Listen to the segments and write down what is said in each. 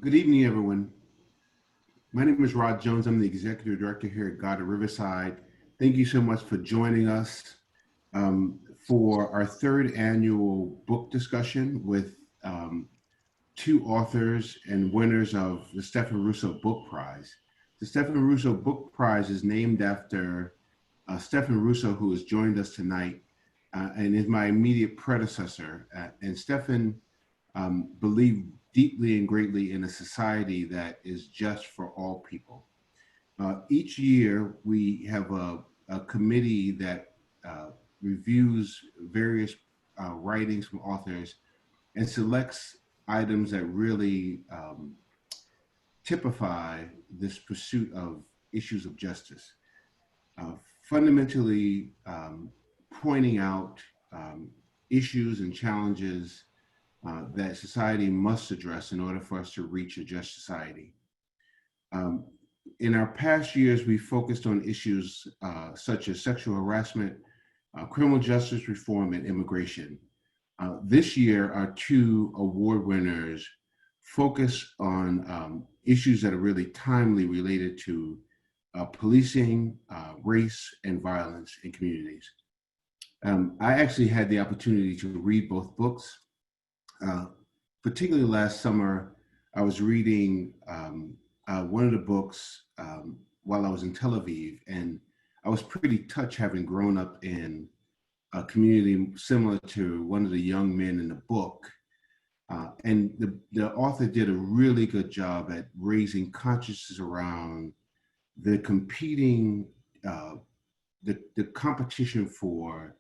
Good evening, everyone. My name is Rod Jones. I'm the Executive Director here at Goddard Riverside. Thank you so much for joining us for our third annual book discussion with two authors and winners of the Stephan Russo Book Prize. The Stephan Russo Book Prize is named after Stephan Russo, who has joined us tonight and is my immediate predecessor. And Stephan believed deeply and greatly in a society that is just for all people. Each year, we have a committee that reviews various writings from authors and selects items that really typify this pursuit of issues of justice. Uh, Fundamentally, pointing out issues and challenges that society must address in order for us to reach a just society. Um, in our past years, we focused on issues such as sexual harassment, criminal justice reform, and immigration. This year, our two award winners focus on issues that are really timely related to policing, race, and violence in communities. I actually had the opportunity to read both books. Uh, Particularly last summer, I was reading one of the books while I was in Tel Aviv, and I was pretty touched having grown up in a community similar to one of the young men in the book. And the author did a really good job at raising consciousness around the competing, uh, the competition for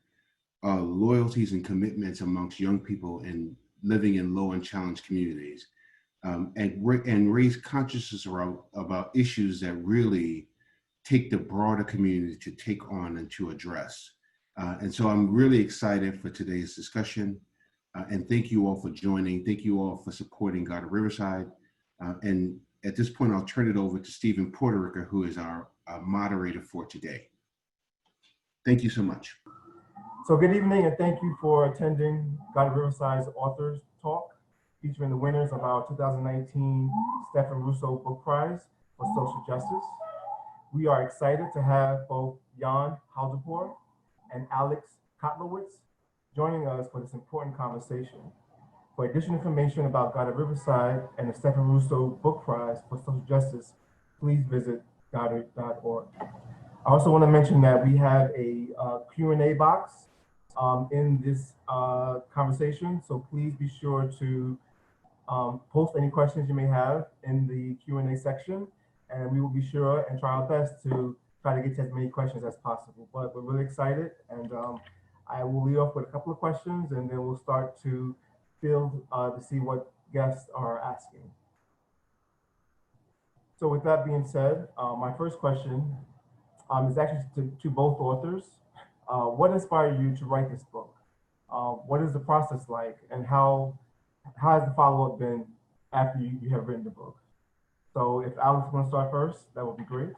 loyalties and commitments amongst young people in living in low and challenged communities, and raise consciousness around about issues that really take the broader community to take on and to address. And so I'm really excited for today's discussion. And thank you all for joining. Thank you all for supporting Goddard Riverside. And at this point, I'll turn it over to Stephen Porterica, who is our moderator for today. Thank you so much. So good evening, and thank you for attending Goddard Riverside's Authors Talk, featuring the winners of our 2019 Stephan Russo Book Prize for Social Justice. We are excited to have both Jan Haldipur and Alex Kotlowitz joining us for this important conversation. For additional information about Goddard Riverside and the Stephan Russo Book Prize for Social Justice, please visit goddard.org. I also want to mention that we have a Q&A box in this conversation, so please be sure to post any questions you may have in the Q&A section, and we will be sure and try our best to try to get to as many questions as possible. But we're really excited, and I will lead off with a couple of questions, and then we'll start to field to see what guests are asking. So with that being said, my first question is actually to both authors. What inspired you to write this book? What is the process like, and how has the follow-up been after you have written the book? So if Alex wants to start first, that would be great.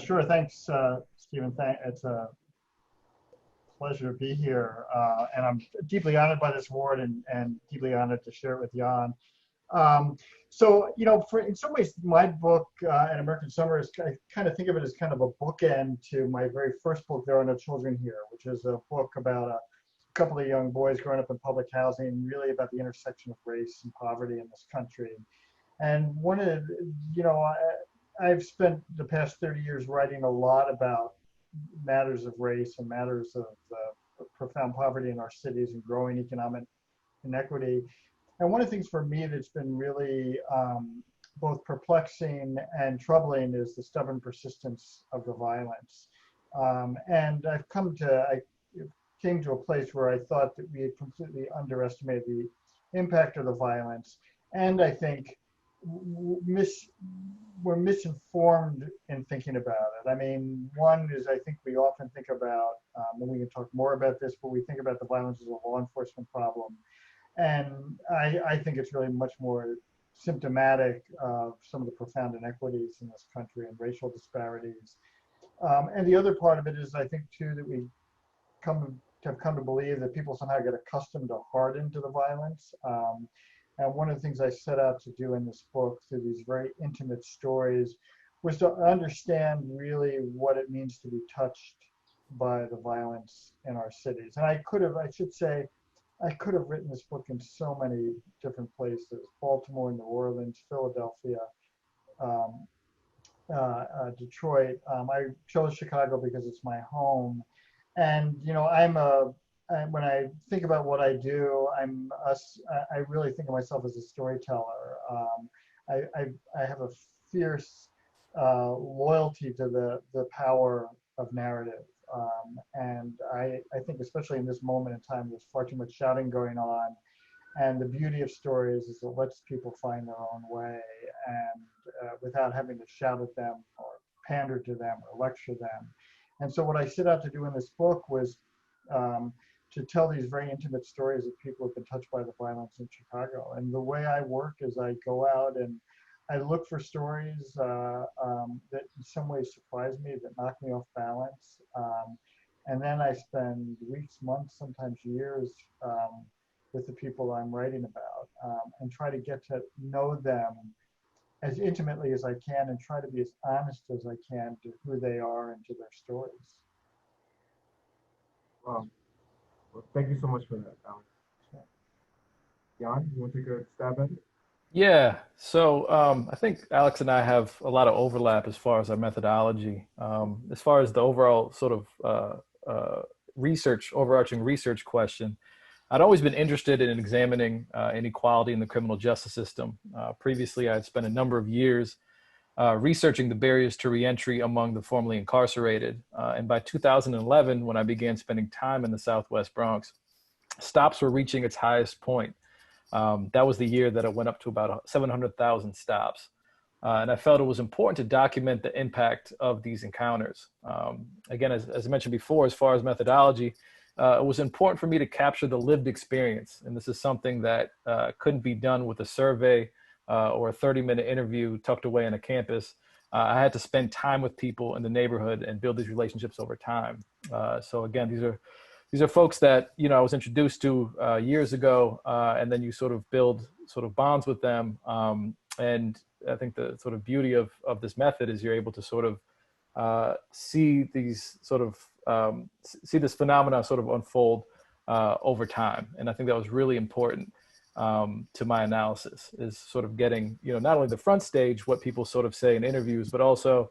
Sure, thanks, Stephen. It's a pleasure to be here, and I'm deeply honored by this award and deeply honored to share it with Jan. So, you know, in some ways, my book, An American Summer, is I kind of think of it as kind of a bookend to my very first book, There Are No Children Here, which is a book about a couple of young boys growing up in public housing, really about the intersection of race and poverty in this country. And one of, you know, I've spent the past 30 years writing a lot about matters of race and matters of profound poverty in our cities and growing economic inequity. And one of the things for me that's been really both perplexing and troubling is the stubborn persistence of the violence. And I came to a place where I thought that we had completely underestimated the impact of the violence. And I think we're misinformed in thinking about it. I mean, one is I think we often think about, and we can talk more about this, but we think about the violence as a law enforcement problem. And I think it's really much more symptomatic of some of the profound inequities in this country and racial disparities. And the other part of it is I think too that we come have come to believe that people somehow get accustomed or hardened to the violence. And one of the things I set out to do in this book through these very intimate stories was to understand really what it means to be touched by the violence in our cities. And I could have written this book in so many different places: Baltimore, New Orleans, Philadelphia, Detroit. I chose Chicago because it's my home. And, you know, when I think about what I do, I really think of myself as a storyteller. I have a fierce loyalty to the power of narrative. And I think especially in this moment in time, there's far too much shouting going on. And the beauty of stories is it lets people find their own way, and without having to shout at them or pander to them or lecture them. And so what I set out to do in this book was to tell these very intimate stories of people who've been touched by the violence in Chicago. And the way I work is I go out and I look for stories that in some ways surprise me, that knock me off balance. And then I spend weeks, months, sometimes years with the people I'm writing about, and try to get to know them as intimately as I can, and try to be as honest as I can to who they are and to their stories. Well, thank you so much for that, Alex. Jan, you want to take a stab at it? Yeah, so I think Alex and I have a lot of overlap as far as our methodology. As far as the overall sort of overarching research question, I'd always been interested in examining inequality in the criminal justice system. Previously, I had spent a number of years researching the barriers to reentry among the formerly incarcerated. And by 2011, when I began spending time in the Southwest Bronx, stops were reaching its highest point. That was the year that it went up to about 700,000 stops. And I felt it was important to document the impact of these encounters. Again, as I mentioned before, as far as methodology, it was important for me to capture the lived experience. And this is something that couldn't be done with a survey or a 30-minute interview tucked away in a campus. I had to spend time with people in the neighborhood and build these relationships over time. So again, these are folks that, you know, I was introduced to years ago, and then you sort of build sort of bonds with them. And I think the sort of beauty of this method is you're able to sort of see these sort of see this phenomenon sort of unfold over time. And I think that was really important to my analysis, is sort of getting, you know, not only the front stage, what people sort of say in interviews, but also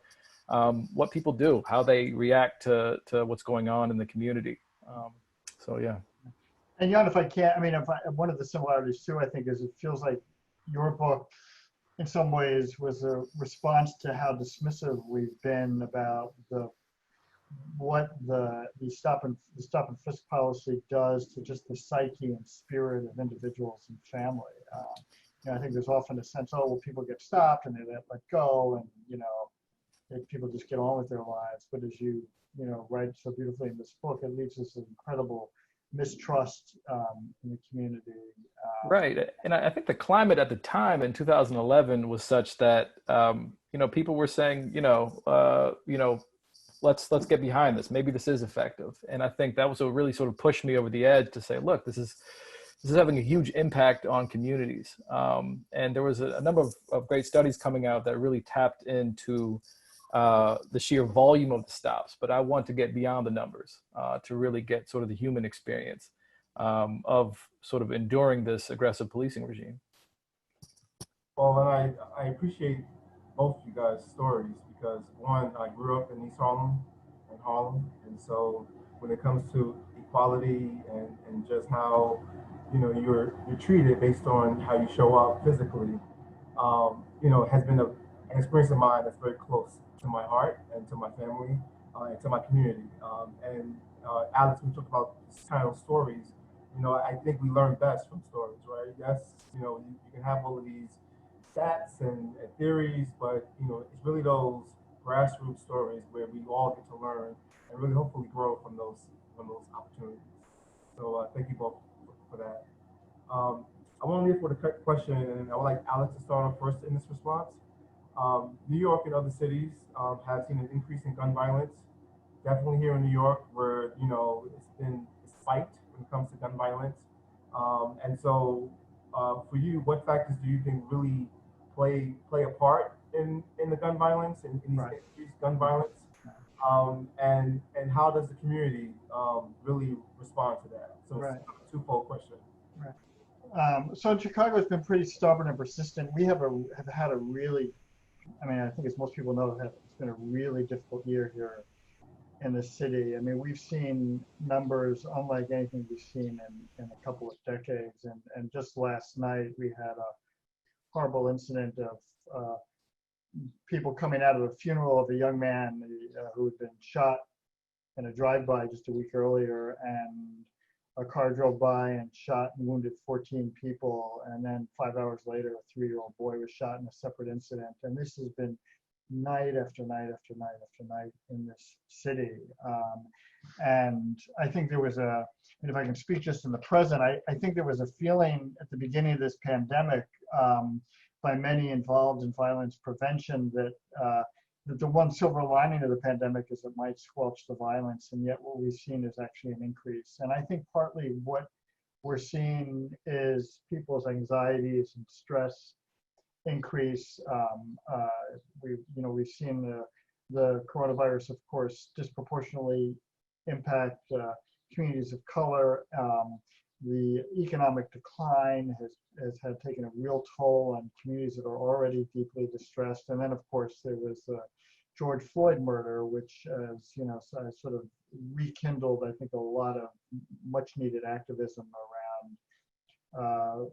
what people do, how they react to what's going on in the community. So yeah. And Jan, if I can, I mean, one of the similarities too, I think, is it feels like your book in some ways was a response to how dismissive we've been about what the stop and frisk policy does to just the psyche and spirit of individuals and family. You know, I think there's often a sense, oh, well, people get stopped and they let go, and you know, people just get on with their lives. But as you write so beautifully in this book, it leads to this incredible mistrust in the community. Right, and I think the climate at the time in 2011 was such that you know, people were saying, you know, let's get behind this. Maybe this is effective, and I think that was what really sort of pushed me over the edge to say, look, this is having a huge impact on communities. And there was a number of great studies coming out that really tapped into the sheer volume of the stops, but I want to get beyond the numbers to really get sort of the human experience of sort of enduring this aggressive policing regime. Well, and I appreciate both of you guys' stories, because one, I grew up in East Harlem, and so when it comes to equality and just how, you know, you're treated based on how you show up physically, you know, has been an experience of mine that's very close to my heart and to my family and to my community. And Alex, we talked about this kind of stories. You know, I think we learn best from stories, right? Yes, you know, you can have all of these stats and theories, but you know, it's really those grassroots stories where we all get to learn and really hopefully grow from those opportunities. So thank you both for that. I want to leave with a quick question, and I would like Alex to start off first in this response. New York and other cities have seen an increase in gun violence. Definitely here in New York, where, you know, it's violence. And so for you, what factors do you think really play a part in the gun violence and in these Right. increased gun violence? And how does the community really respond to that? So Right. it's a twofold question. Right. So in Chicago, it's been pretty stubborn and persistent. We have had a really, I mean, I think as most people know, it's been a really difficult year here in the city. I mean, we've seen numbers unlike anything we've seen in a couple of decades. And just last night, we had a horrible incident of people coming out of a funeral of a young man who had been shot in a drive-by just a week earlier, and a car drove by and shot and wounded 14 people, and then 5 hours later, a 3-year-old boy was shot in a separate incident. And this has been night after night after night after night in this city. And I think there was and if I can speak just in the present, I think there was a feeling at the beginning of this pandemic by many involved in violence prevention that the one silver lining of the pandemic is it might squelch the violence, and yet what we've seen is actually an increase. And I think partly what we're seeing is people's anxieties and stress increase. We've seen the coronavirus, of course, disproportionately impact communities of color. The economic decline has had taken a real toll on communities that are already deeply distressed. And then, of course, there was the George Floyd murder, which has, sort of rekindled, I think, a lot of much needed activism around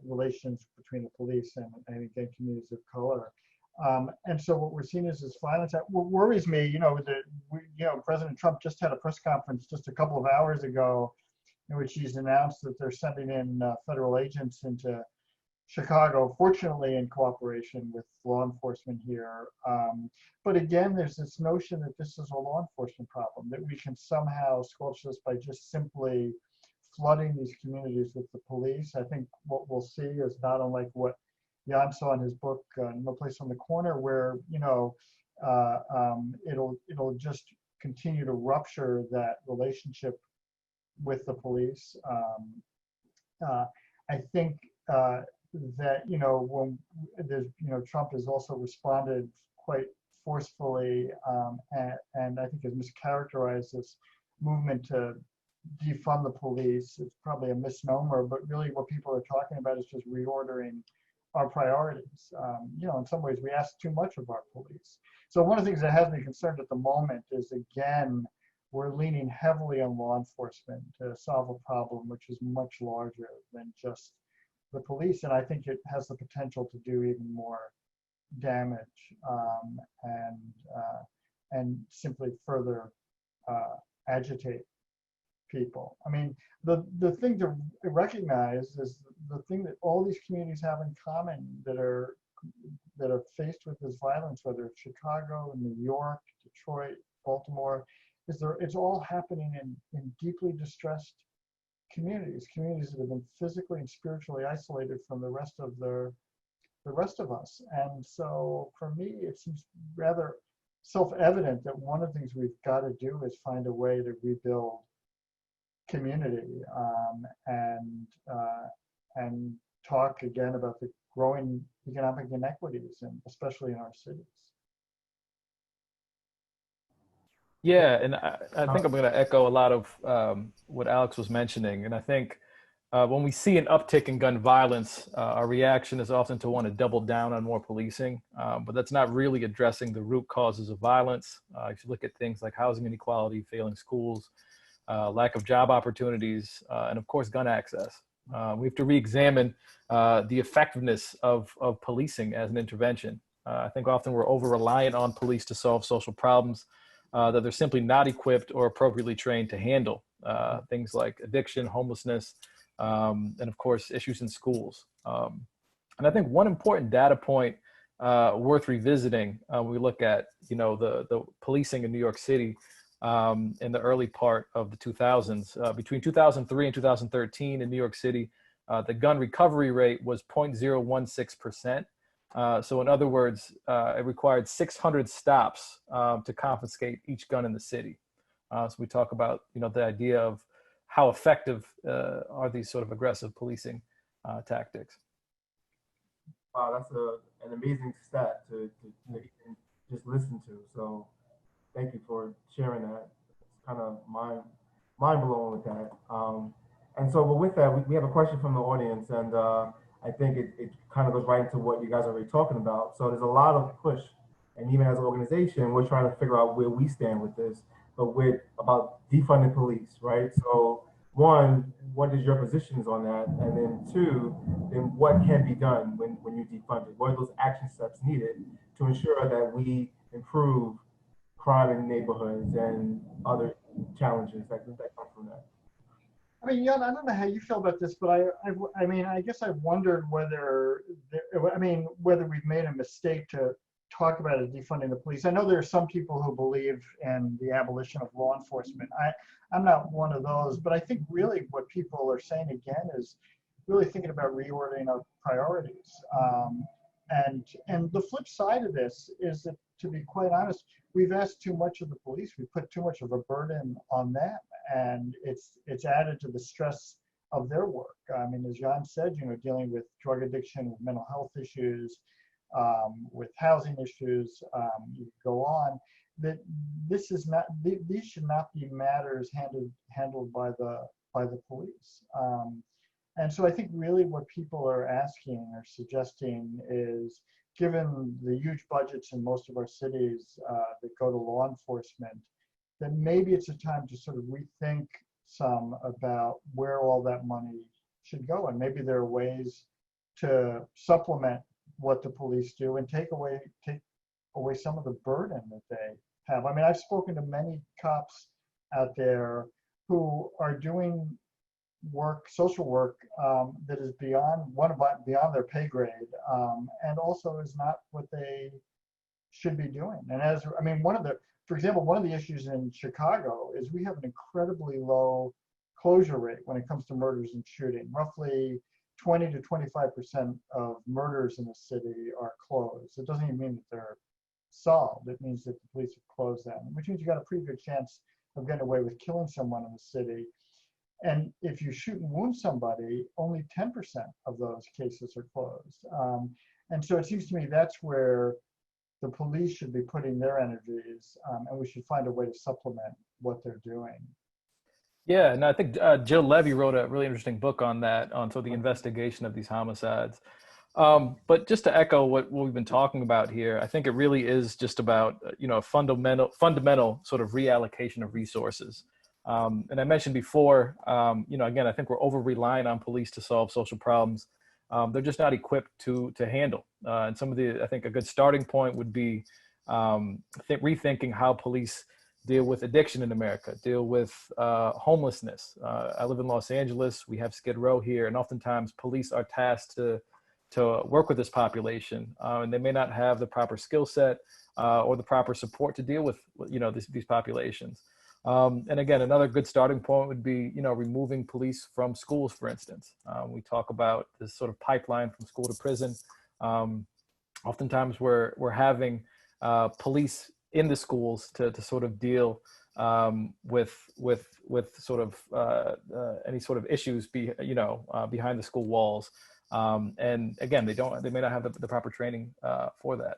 relations between the police and again, communities of color. And so what we're seeing is this violence. What worries me, President Trump just had a press conference just a couple of hours ago in which he's announced that they're sending in federal agents into Chicago, fortunately in cooperation with law enforcement here. But again, there's this notion that this is a law enforcement problem, that we can somehow squelch this by just simply flooding these communities with the police. I think what we'll see is not unlike what Jan saw in his book, No Place on the Corner, where it'll just continue to rupture that relationship with the police. I think that when there's Trump has also responded quite forcefully, and I think has mischaracterized this movement to defund the police. It's probably a misnomer, but really what people are talking about is just reordering our priorities. In some ways we ask too much of our police. So one of the things that has me concerned at the moment is, again, we're leaning heavily on law enforcement to solve a problem which is much larger than just the police. And I think it has the potential to do even more damage and simply further agitate people. I mean, the thing to recognize is the thing that all these communities have in common that are faced with this violence, whether it's Chicago, New York, Detroit, Baltimore, it's all happening in deeply distressed communities that have been physically and spiritually isolated from the rest of us. And so for me, it seems rather self-evident that one of the things we've got to do is find a way to rebuild community and talk again about the growing economic inequities, and especially in our cities. Yeah, and I think I'm going to echo a lot of what Alex was mentioning. And I think when we see an uptick in gun violence, our reaction is often to want to double down on more policing, but that's not really addressing the root causes of violence. If you look at things like housing inequality, failing schools, lack of job opportunities, and of course, gun access. We have to re-examine the effectiveness of policing as an intervention. I think often we're over-reliant on police to solve social problems that they're simply not equipped or appropriately trained to handle. Things like addiction, homelessness, and of course, issues in schools. And I think one important data point worth revisiting when we look at the policing in New York City in the early part of the 2000s. Between 2003 and 2013 in New York City, the gun recovery rate was 0.016%. So in other words, it required 600 stops to confiscate each gun in the city. So we talk about, the idea of how effective are these sort of aggressive policing tactics? Wow, that's an amazing stat to even just listen to. So thank you for sharing that. It's kind of mind blowing with that. And so, but with that, we have a question from the audience, and I think it kind of goes right into what you guys are already talking about. So there's a lot of push, and even as an organization, we're trying to figure out where we stand with this, but with about defunding police, right? So one, what is your positions on that? And then two, then what can be done when you defund it? What are those action steps needed to ensure that we improve crime in neighborhoods and other challenges that come from that? I mean, Jan, I don't know how you feel about this, but I mean, I guess I wondered whether, whether we've made a mistake to talk about it defunding the police. I know there are some people who believe in the abolition of law enforcement. I'm not one of those, but I think really what people are saying again is really thinking about reordering our priorities. And the flip side of this is that, to be quite honest, we've asked too much of the police. We put too much of a burden on them, and it's added to the stress of their work. I mean, as Jan said, dealing with drug addiction, with mental health issues, with housing issues, you go on. That this is not; these should not be matters handled by the police. And so I think really what people are asking or suggesting is, given the huge budgets in most of our cities that go to law enforcement, then maybe it's a time to sort of rethink some about where all that money should go. And maybe there are ways to supplement what the police do and take away some of the burden that they have. I mean, I've spoken to many cops out there who are doing work, social work, that is beyond their pay grade, and also is not what they should be doing. And for example, one of the issues in Chicago is we have an incredibly low closure rate when it comes to murders and shooting. Roughly 20 to 25% of murders in the city are closed. It doesn't even mean that they're solved. It means that the police have closed them, which means you got a pretty good chance of getting away with killing someone in the city. And if you shoot and wound somebody, only 10% of those cases are closed. And so it seems to me that's where the police should be putting their energies, and we should find a way to supplement what they're doing. Yeah, and I think Jill Levy wrote a really interesting book on that, on sort of the investigation of these homicides. But just to echo what we've been talking about here, I think it really is just about a fundamental sort of reallocation of resources. And I mentioned before, again, I think we're over-relying on police to solve social problems. They're just not equipped to handle. And I think a good starting point would be rethinking how police deal with addiction in America, deal with homelessness. I live in Los Angeles. We have Skid Row here, and oftentimes police are tasked to work with this population, and they may not have the proper skill set or the proper support to deal with these populations. And again, another good starting point would be removing police from schools, for instance. We talk about this sort of pipeline from school to prison. Oftentimes we're having police in the schools to sort of deal with sort of any sort of issues behind the school walls. And again, they may not have the proper training for that.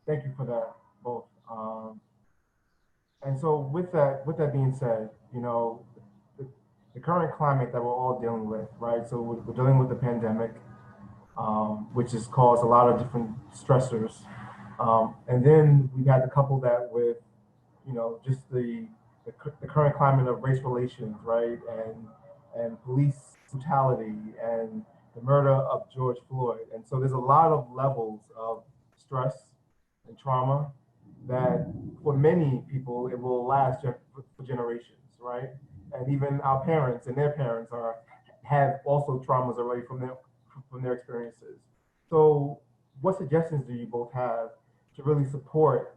Thank you for that, both. And so with that being said, the current climate that we're all dealing with, right? So we're dealing with the pandemic, which has caused a lot of different stressors. And then we had to couple that with, just the current climate of race relations, right? And police brutality and the murder of George Floyd. And so there's a lot of levels of stress and trauma that for many people, it will last for generations, right? And even our parents and their parents have also traumas already from their experiences. So what suggestions do you both have to really support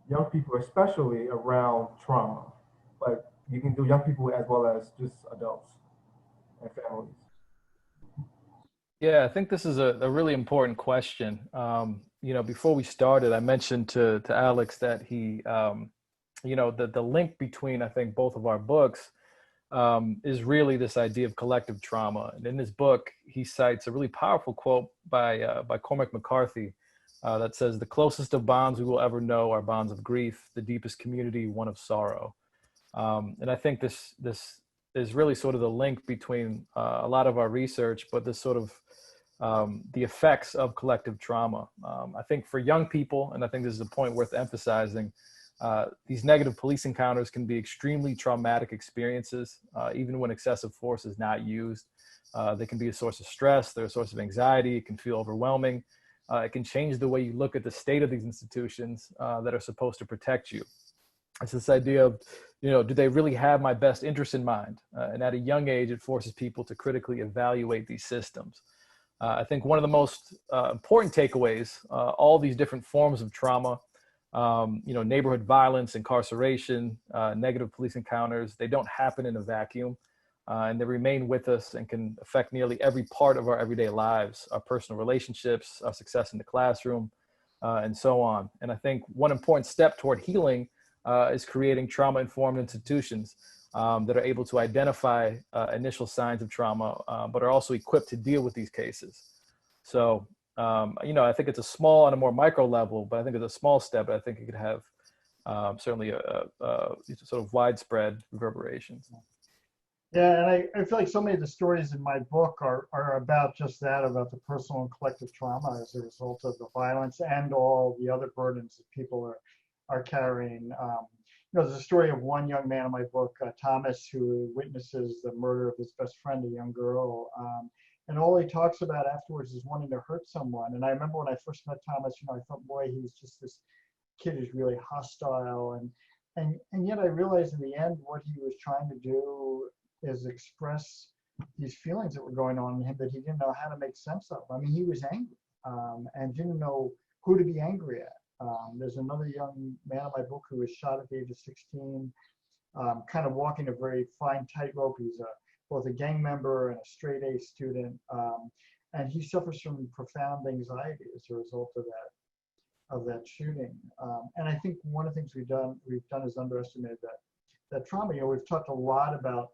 young people, especially around trauma? But you can do young people as well as just adults and families. Yeah, I think this is a really important question. Before we started, I mentioned to Alex that he the link between, I think, both of our books is really this idea of collective trauma. And in this book, he cites a really powerful quote by Cormac McCarthy that says, "The closest of bonds we will ever know are bonds of grief, the deepest community, one of sorrow." And I think this is really sort of the link between a lot of our research, but this sort of the effects of collective trauma. I think for young people, and I think this is a point worth emphasizing, these negative police encounters can be extremely traumatic experiences, even when excessive force is not used. They can be a source of stress, they're a source of anxiety, it can feel overwhelming. It can change the way you look at the state of these institutions that are supposed to protect you. It's this idea of, do they really have my best interest in mind? And at a young age, it forces people to critically evaluate these systems. I think one of the most important takeaways, all these different forms of trauma, neighborhood violence, incarceration, negative police encounters, they don't happen in a vacuum, and they remain with us and can affect nearly every part of our everyday lives, our personal relationships, our success in the classroom, and so on. And I think one important step toward healing is creating trauma-informed institutions that are able to identify initial signs of trauma, but are also equipped to deal with these cases. So, I think it's a small, on a more micro level, but I think it's a small step, but I think it could have certainly a sort of widespread reverberations. Yeah, and I feel like so many of the stories in my book are about just that, about the personal and collective trauma as a result of the violence and all the other burdens that people are carrying. There's a story of one young man in my book, Thomas, who witnesses the murder of his best friend, a young girl. And all he talks about afterwards is wanting to hurt someone. And I remember when I first met Thomas, I thought, boy, he's just this kid who's really hostile. And yet I realized in the end, what he was trying to do is express these feelings that were going on in him that he didn't know how to make sense of. I mean, he was angry and didn't know who to be angry at. There's another young man in my book who was shot at the age of 16, kind of walking a very fine tightrope. He's both a gang member and a straight A student, and he suffers from profound anxiety as a result of that shooting. And I think one of the things we've done is underestimated that trauma. We've talked a lot about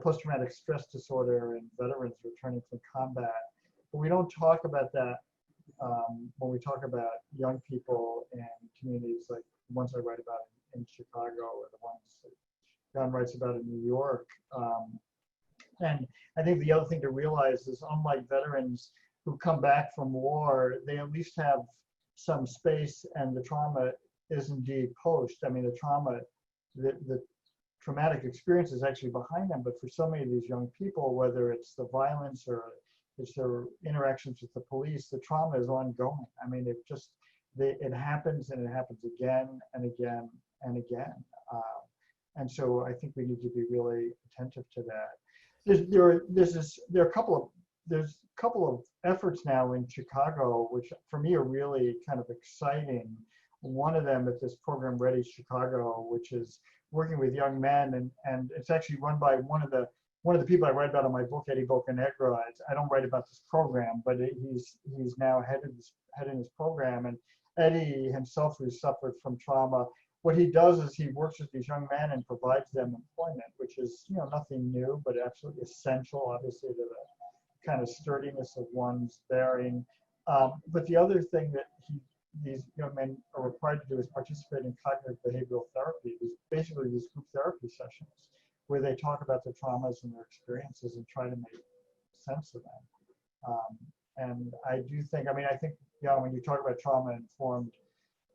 post-traumatic stress disorder and veterans returning from combat, but we don't talk about that when we talk about young people in communities like the ones I write about in Chicago or the ones that Jan writes about in New York. And I think the other thing to realize is, unlike veterans who come back from war, they at least have some space, and the trauma is indeed post. I mean, the traumatic experience is actually behind them, but for so many of these young people, whether it's the violence or it's their interactions with the police, the trauma is ongoing. I mean, it happens, and it happens again and again and again. And so I think we need to be really attentive to that. There's a couple of efforts now in Chicago, which for me are really kind of exciting. One of them is this program Ready Chicago, which is working with young men, and it's actually run by one of the people I write about in my book, Eddie Bocanegra. I don't write about this program, but he's now heading this program. And Eddie himself, who suffered from trauma, what he does is he works with these young men and provides them employment, which is nothing new, but absolutely essential, obviously, to the kind of sturdiness of one's bearing. But the other thing that these young men are required to do is participate in cognitive behavioral therapy. Basically these group therapy sessions where they talk about their traumas and their experiences and try to make sense of them. And I do think, I think, when you talk about trauma-informed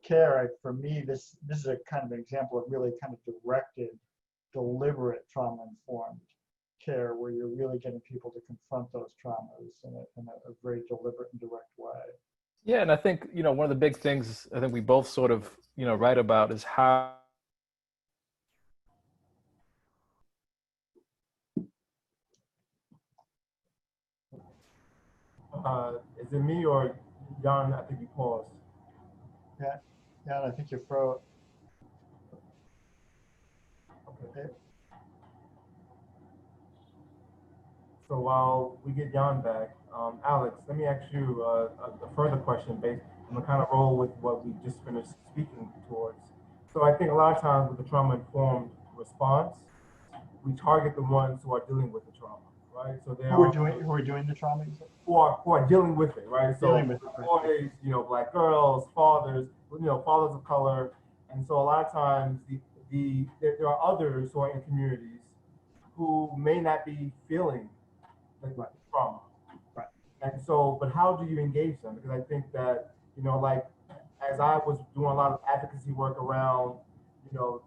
care, for me, this is a kind of an example of really kind of directed, deliberate trauma-informed care, where you're really getting people to confront those traumas in a very deliberate and direct way. Yeah, and I think, one of the big things I think we both sort of, write about is how Is it me or Jan? I think you paused. Yeah, I think you froze. Okay. So while we get Jan back, Alex, let me ask you a further question. I'm gonna kind of roll with what we just finished speaking towards. So I think a lot of times with the trauma-informed response, we target the ones who are dealing with the trauma, right? So there are Who are doing the trauma? You said? who are dealing with it, right? Dealing So with it, right. boys, black girls, fathers, fathers of color, and so a lot of times there are others who are in communities who may not be feeling the Right. trauma. Right. And so, but how do you engage them? Because I think that, like as I was doing a lot of advocacy work around, the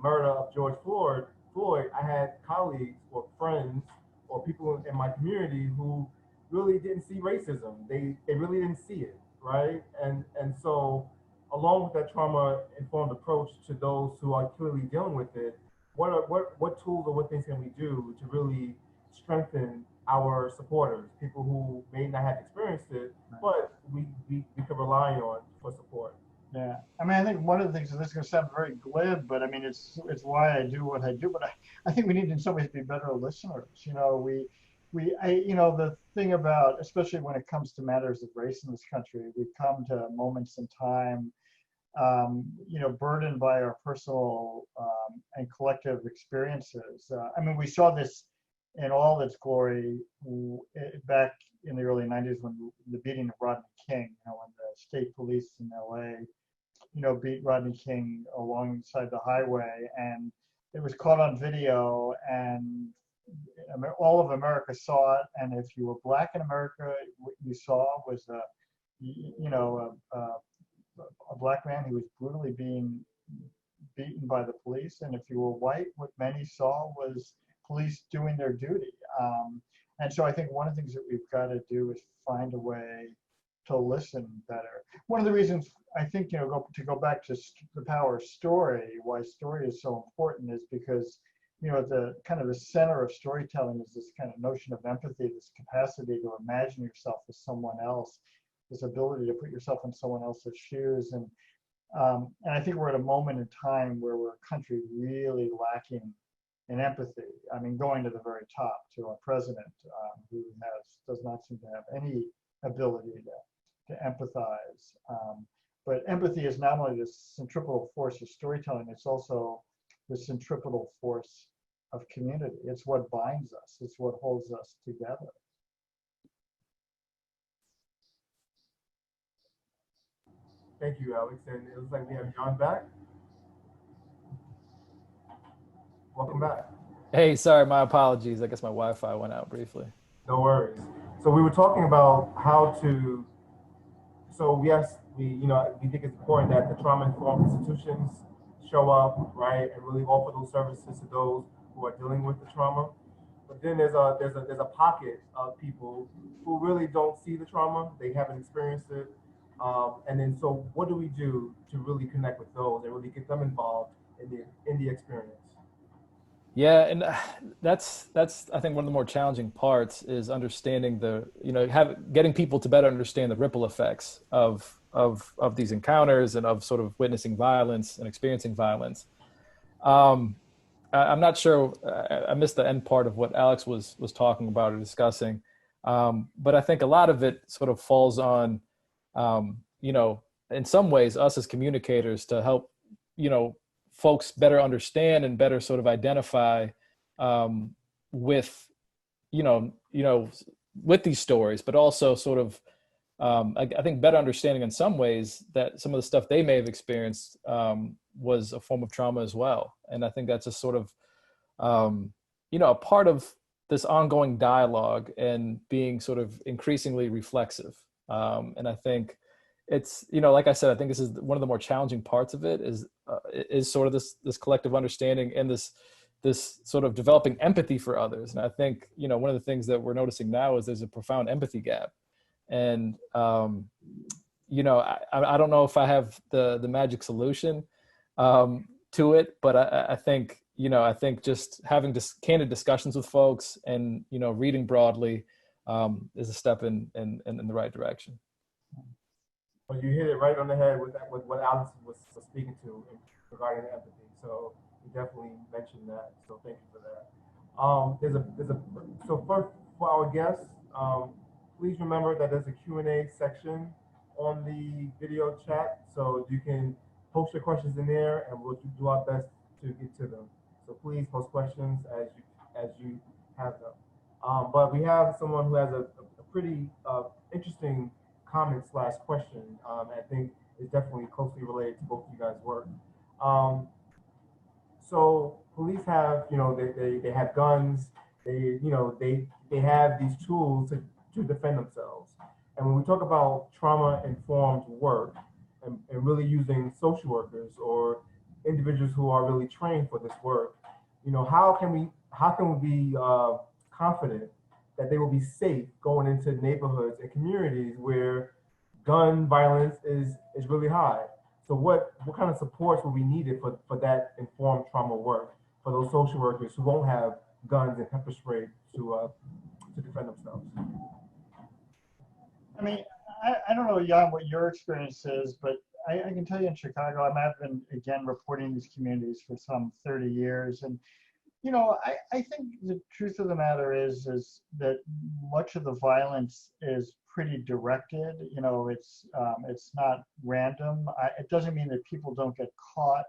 murder of George Floyd, I had colleagues or friends or people in my community who really didn't see racism. They really didn't see it, right? And so along with that trauma informed approach to those who are clearly dealing with it, what tools or what things can we do to really strengthen our supporters, people who may not have experienced it, but we could rely on for support. Yeah, I mean, I think one of the things, and this is going to sound very glib, but I mean, it's why I do what I do. But I think we need in some ways to be better listeners. The thing about, especially when it comes to matters of race in this country, we come to moments in time, burdened by our personal and collective experiences. I mean, we saw this in all its glory back in the early 90s when the beating of Rodney King, when the state police in LA, beat Rodney King alongside the highway, and it was caught on video, and all of America saw it. And if you were black in America, what you saw was a black man who was brutally being beaten by the police. And if you were white, what many saw was police doing their duty. And so I think one of the things that we've got to do is find a way to listen better. One of the reasons I think, to go back to the power of story, why story is so important is because, the kind of the center of storytelling is this kind of notion of empathy, this capacity to imagine yourself as someone else, this ability to put yourself in someone else's shoes. And I think we're at a moment in time where we're a country really lacking in empathy. I mean, going to the very top to our president, who does not seem to have any ability to empathize. But empathy is not only this centripetal force of storytelling, it's also the centripetal force of community. It's what binds us. It's what holds us together. Thank you, Alex. And it looks like we have Jan back. Welcome back. Hey, sorry, my apologies. I guess my Wi-Fi went out briefly. No worries. So we were talking about how to. So yes, we think it's important that the trauma-informed institutions show up, right, and really offer those services to those who are dealing with the trauma. But then there's a pocket of people who really don't see the trauma. They haven't experienced it. And then so what do we do to really connect with those and really get them involved in the experience? Yeah, and that's I think one of the more challenging parts is understanding getting people to better understand the ripple effects of these encounters and of sort of witnessing violence and experiencing violence. I'm not sure, I missed the end part of what Alex was talking about or discussing, but I think a lot of it sort of falls on, in some ways, us as communicators to help, folks better understand and better sort of identify with these stories, but also sort of, I think better understanding in some ways that some of the stuff they may have experienced was a form of trauma as well. And I think that's a sort of, a part of this ongoing dialogue and being sort of increasingly reflexive. And I think it's, like I said, I think this is one of the more challenging parts of it is sort of this collective understanding and this sort of developing empathy for others. And I think, one of the things that we're noticing now is there's a profound empathy gap. And, I don't know if I have the magic solution to it, but I think, I think just having candid discussions with folks and, reading broadly is a step in the right direction. Well, you hit it right on the head with what Alex was speaking to regarding empathy. So you definitely mentioned that. So thank you for that. So for our guests, please remember that there's a Q&A section on the video chat, so you can post your questions in there, and we'll do our best to get to them. So please post questions as you have them. But we have someone who has a pretty interesting comment slash question. I think is definitely closely related to both of you guys' work. So police have, they have guns. They have these tools to defend themselves. And when we talk about trauma-informed work and really using social workers or individuals who are really trained for this work, how can we be confident that they will be safe going into neighborhoods and communities where gun violence is really high? So what kind of supports will be needed for that informed trauma work for those social workers who won't have guns and pepper spray to defend themselves? I mean, I don't know, Jan, what your experience is, but I can tell you in Chicago, I've been, again, reporting these communities for some 30 years. And, I think the truth of the matter is that much of the violence is pretty directed. It's not random. It doesn't mean that people don't get caught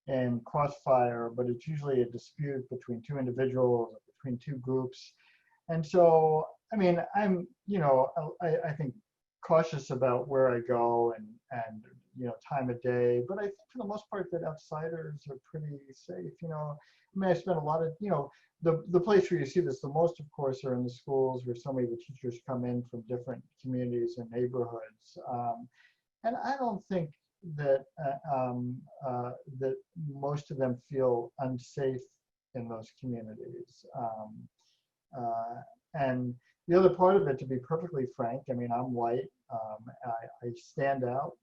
in crossfire, but it's usually a dispute between two individuals, between two groups. And so, I mean, I'm, I think cautious about where I go and time of day, but I think for the most part that outsiders are pretty safe. I spent a lot of, the place where you see this the most, of course, are in the schools where so many of the teachers come in from different communities and neighborhoods. And I don't think that that most of them feel unsafe in those communities. And the other part of it, to be perfectly frank, I mean, I'm white. I stand out.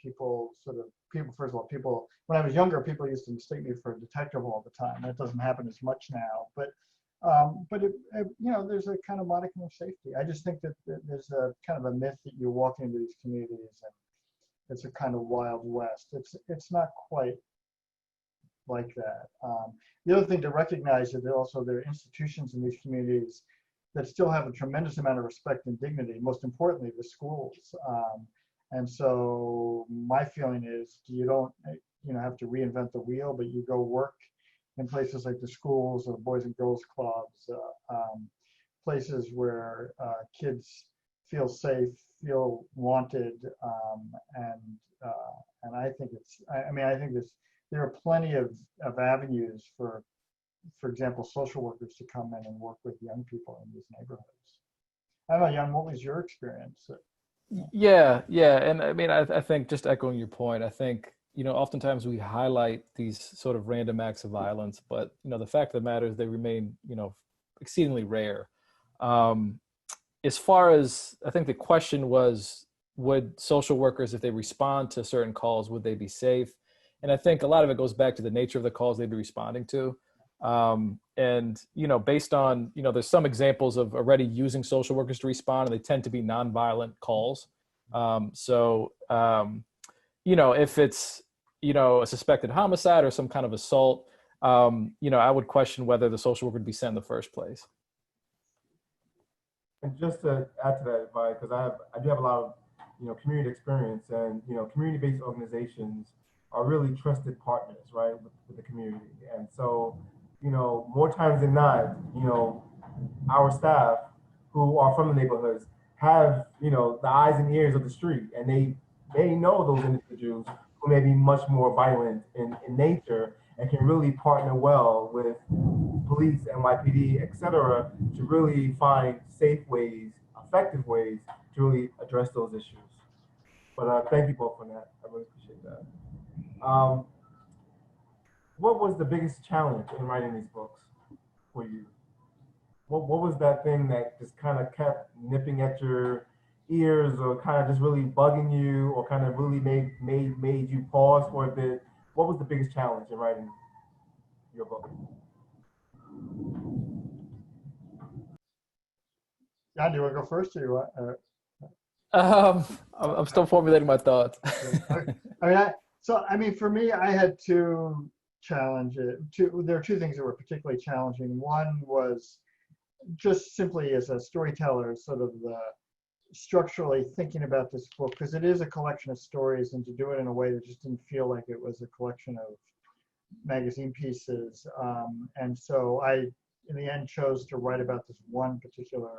People, first of all, when I was younger, people used to mistake me for a detective all the time. That doesn't happen as much now. But there's a kind of modicum of safety. I just think that there's a kind of a myth that you walk into these communities and it's a kind of Wild West. It's not quite like that. The other thing to recognize is that also there are institutions in these communities that still have a tremendous amount of respect and dignity, most importantly, the schools. And so my feeling is you don't have to reinvent the wheel, but you go work in places like the schools or the Boys and Girls Clubs, places where kids feel safe, feel wanted, and I think I think there are plenty of avenues for example, social workers to come in and work with young people in these neighborhoods. I don't know, Jan, what was your experience? Yeah, and I mean, I think just echoing your point, I think, oftentimes we highlight these sort of random acts of violence, but, the fact of the matter is they remain, exceedingly rare. As far as, I think the question was, would social workers, if they respond to certain calls, would they be safe? And I think a lot of it goes back to the nature of the calls they'd be responding to. And, based on, there's some examples of already using social workers to respond, and they tend to be nonviolent calls. If it's, a suspected homicide or some kind of assault, I would question whether the social worker would be sent in the first place. And just to add to that, because I do have a lot of, community experience, and, community-based organizations are really trusted partners, right, with the community. And so, more times than not, our staff who are from the neighborhoods have, the eyes and ears of the street, and they know those individuals who may be much more violent in nature and can really partner well with police, NYPD, et cetera, to really find safe ways, effective ways to really address those issues. But thank you both for that. I really appreciate that. What was the biggest challenge in writing these books for you? What was that thing that just kind of kept nipping at your ears, or kind of just really bugging you, or kind of really made you pause for a bit? What was the biggest challenge in writing your book? Jan, do you want to go first, or you want? I'm still formulating my thoughts. For me, I had two challenges. There are two things that were particularly challenging. One was just simply as a storyteller, sort of structurally thinking about this book, because it is a collection of stories, and to do it in a way that just didn't feel like it was a collection of magazine pieces. And so I, in the end, chose to write about this one particular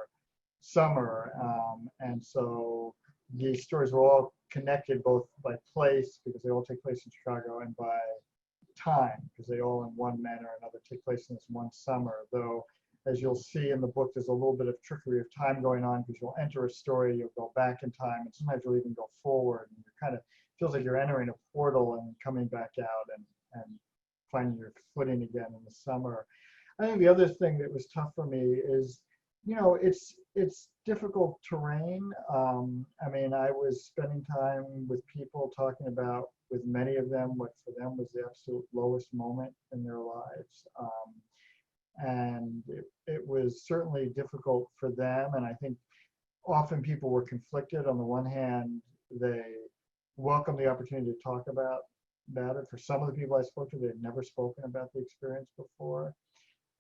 summer. And so these stories were all connected both by place, because they all take place in Chicago, and by time, because they all in one manner or another take place in this one summer. Though, as you'll see in the book, there's a little bit of trickery of time going on, because you'll enter a story, you'll go back in time, and sometimes you'll even go forward, and you're kind of feels like you're entering a portal and coming back out and finding your footing again in the summer. I think the other thing that was tough for me is, you know, it's difficult terrain. I mean, I was spending time with people, talking about, with many of them, what for them was the absolute lowest moment in their lives. And it was certainly difficult for them. And I think often people were conflicted. On the one hand, they welcomed the opportunity to talk about it. For some of the people I spoke to, they had never spoken about the experience before.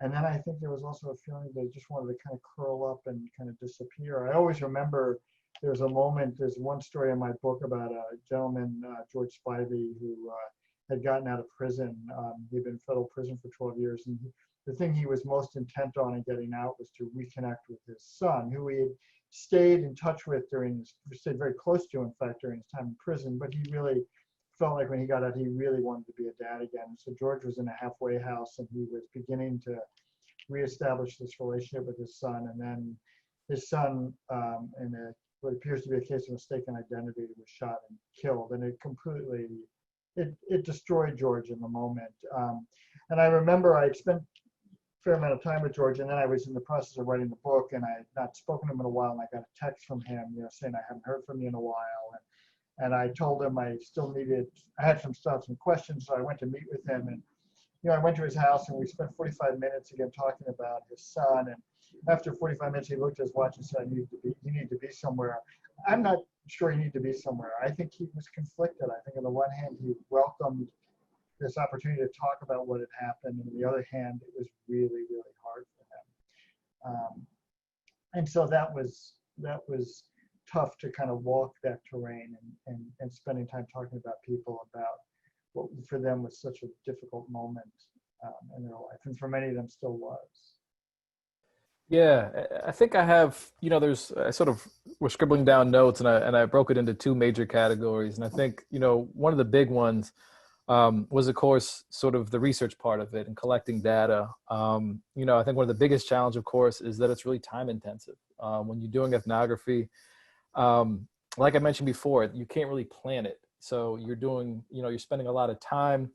And then I think there was also a feeling they just wanted to kind of curl up and kind of disappear. I always remember there's a moment, there's one story in my book about a gentleman, George Spivey, who had gotten out of prison. He'd been in federal prison for 12 years. And the thing he was most intent on in getting out was to reconnect with his son, who he had stayed in touch with stayed very close to, in fact, during his time in prison. But he really felt like when he got out, he really wanted to be a dad again. So George was in a halfway house, and he was beginning to reestablish this relationship with his son. And then his son, in what appears to be a case of mistaken identity, was shot and killed. And it destroyed George in the moment. And I remember I spent a fair amount of time with George, and then I was in the process of writing the book, and I had not spoken to him in a while, and I got a text from him, you know, saying, I haven't heard from you in a while. And I told him I had some questions, so I went to meet with him. And, you know, I went to his house, and we spent 45 minutes again talking about his son. And after 45 minutes, he looked at his watch and said, you need to be somewhere. I'm not sure he needed to be somewhere. I think he was conflicted. I think on the one hand, he welcomed this opportunity to talk about what had happened. And on the other hand, it was really, really hard for him. And so that was tough to kind of walk that terrain and spending time talking about people, about what for them was such a difficult moment in their life, and for many of them still was. Yeah, I think I have, you know, I sort of was scribbling down notes, and I broke it into two major categories. And I think, you know, one of the big ones was, of course, sort of the research part of it and collecting data. You know, I think one of the biggest challenge, of course, is that it's really time intensive. When you're doing ethnography, like I mentioned before, you can't really plan it. So you're spending a lot of time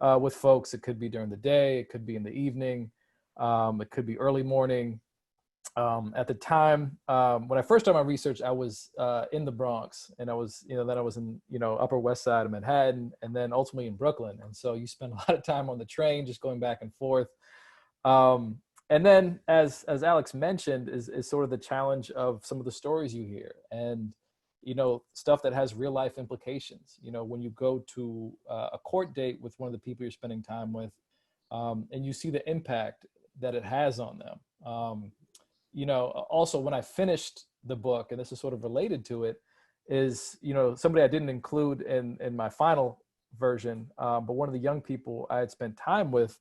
with folks. It could be during the day, it could be in the evening, it could be early morning. At the time, when I first started my research, I was in the Bronx, and I was in, Upper West Side of Manhattan, and then ultimately in Brooklyn. And so you spend a lot of time on the train, just going back and forth. And then, as Alex mentioned, is sort of the challenge of some of the stories you hear, and stuff that has real life implications. When you go to a court date with one of the people you're spending time with, and you see the impact that it has on them. Also when I finished the book, and this is sort of related to it, is, somebody I didn't include in my final version, but one of the young people I had spent time with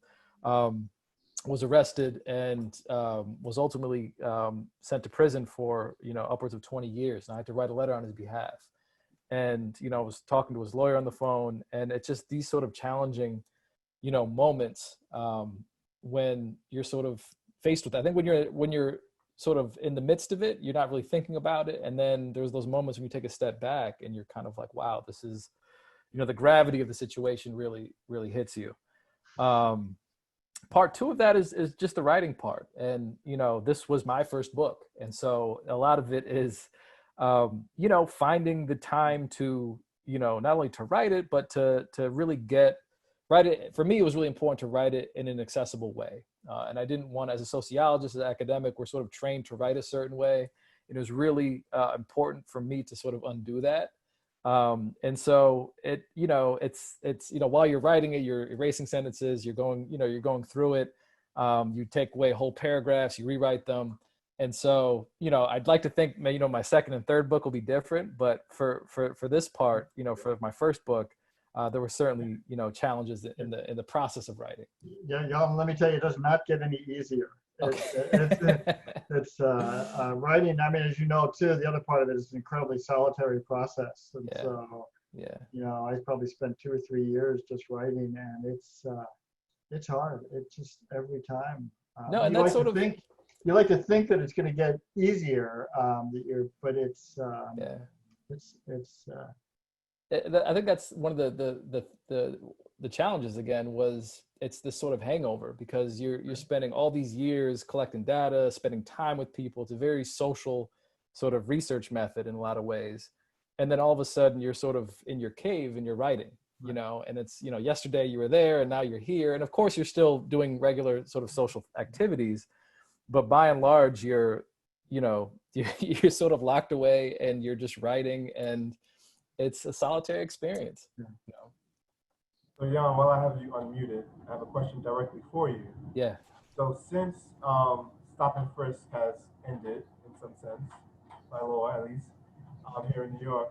was arrested and was ultimately sent to prison for, upwards of 20 years. And I had to write a letter on his behalf. And, I was talking to his lawyer on the phone, and it's just these sort of challenging, moments when you're sort of faced with that. I think when you're sort of in the midst of it, you're not really thinking about it. And then there's those moments when you take a step back and you're kind of like, wow, this is, the gravity of the situation really, really hits you. Part two of that is just the writing part. And, this was my first book. And so a lot of it is, finding the time to, not only to write it, but to really write it. For me, it was really important to write it in an accessible way. And I didn't want, as a sociologist, as an academic, we're sort of trained to write a certain way. It was really important for me to sort of undo that. And so it's while you're writing it, you're erasing sentences, you're going through it. You take away whole paragraphs, you rewrite them. And so, I'd like to think, my second and third book will be different, but for this part, for my first book, there were certainly, challenges in the process of writing. Yeah, Jan, let me tell you, it does not get any easier. Okay. It's writing. I mean, as you know, too, the other part of it is an incredibly solitary process. And Yeah. so, Yeah. I probably spent 2 or 3 years just writing, and it's hard. It's just every time. No, and that's sort of, You like to think that it's going to get easier, but it's yeah. it's I think that's one of the challenges again was it's this sort of hangover because you're spending all these years collecting data, spending time with people. It's a very social sort of research method in a lot of ways. And then all of a sudden you're sort of in your cave and you're writing, and it's, yesterday you were there and now you're here. And of course you're still doing regular sort of social activities, but by and large you're sort of locked away and you're just writing, and it's a solitary experience. So Jan, while I have you unmuted, I have a question directly for you. Yeah. So since stop and frisk has ended in some sense, by law at least, here in New York,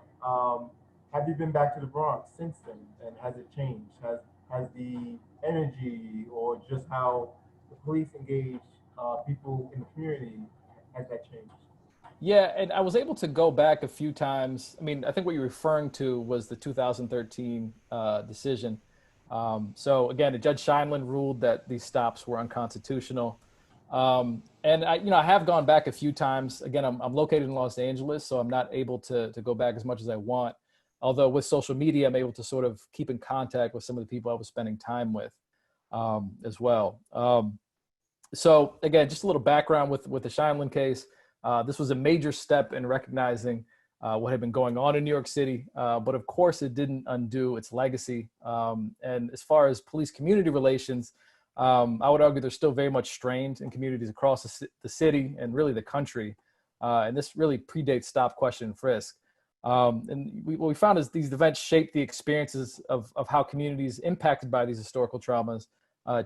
have you been back to the Bronx since then? And has it changed? Has the energy or just how the police engage people in the community, has that changed? Yeah, and I was able to go back a few times. I mean, I think what you're referring to was the 2013 decision. So again, Judge Scheinlin ruled that these stops were unconstitutional. And I have gone back a few times. Again, I'm located in Los Angeles, so I'm not able to go back as much as I want. Although with social media, I'm able to sort of keep in contact with some of the people I was spending time with as well. So again, just a little background with the Scheinlin case. This was a major step in recognizing what had been going on in New York City, but of course it didn't undo its legacy. And as far as police community relations, I would argue they're still very much strained in communities across the city and really the country. And this really predates stop, question, and frisk. And what we found is these events shape the experiences of how communities impacted by these historical traumas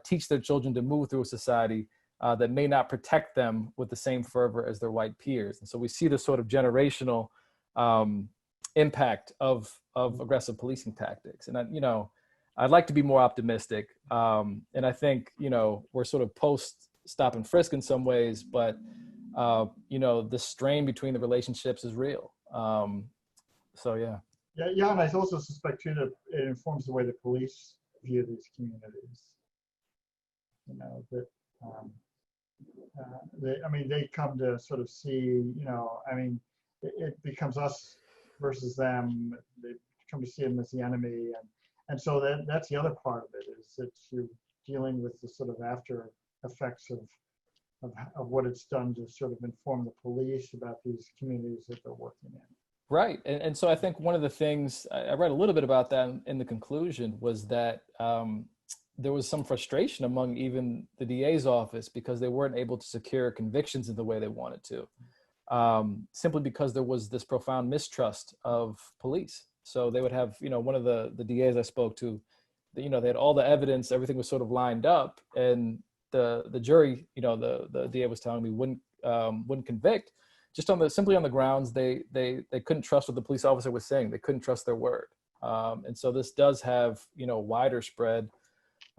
teach their children to move through a society that may not protect them with the same fervor as their white peers. And so we see this sort of generational impact of aggressive policing tactics. And I'd like to be more optimistic. And I think, we're sort of post stop and frisk in some ways, but the strain between the relationships is real. So yeah. Yeah, and I also suspect too that it informs the way the police view these communities. They come to sort of see, it becomes us versus them. They come to see them as the enemy, and so that's the other part of it, is that you're dealing with the sort of after effects of what it's done to sort of inform the police about these communities that they're working in. Right. And so I think one of the things, I read a little bit about that in the conclusion, was that there was some frustration among even the DA's office because they weren't able to secure convictions in the way they wanted to, simply because there was this profound mistrust of police. So they would have, one of the DAs I spoke to, they had all the evidence, everything was sort of lined up, and the jury, the DA was telling me wouldn't convict, just simply on the grounds they couldn't trust what the police officer was saying. They couldn't trust their word. And so this does have, wider spread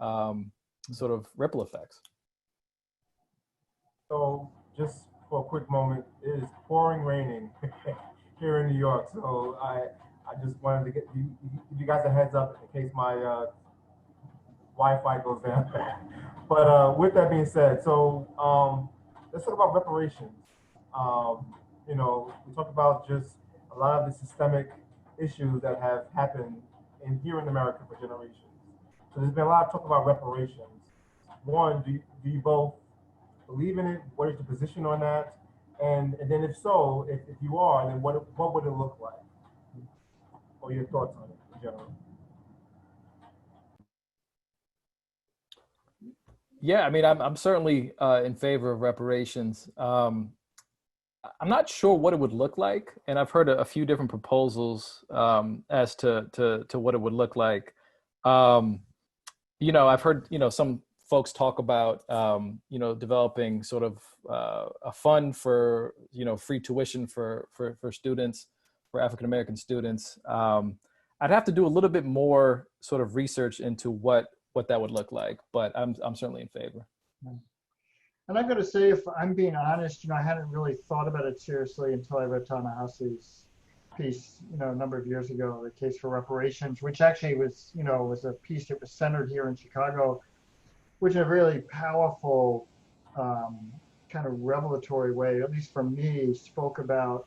sort of ripple effects. So just for a quick moment, it is pouring raining here in New York. So I just wanted to give you guys a heads up in case my Wi-Fi goes down. But with that being said, so let's talk about reparations. We talk about just a lot of the systemic issues that have happened here in America for generations. So there's been a lot of talk about reparations. One, do you both believe in it? What is your position on that? And then if so, if you are, then what would it look like? Or your thoughts on it in general? Yeah, I mean, I'm certainly in favor of reparations. I'm not sure what it would look like, and I've heard a few different proposals as to what it would look like. I've heard some folks talk about, developing sort of a fund for, free tuition for students, for African-American students. I'd have to do a little bit more sort of research into what that would look like, but I'm certainly in favor. And I've got to say, if I'm being honest, I hadn't really thought about it seriously until I read Ta-Nehisi's piece, a number of years ago, the case for reparations, which actually was, was a piece that was centered here in Chicago, which in a really powerful kind of revelatory way, at least for me, spoke about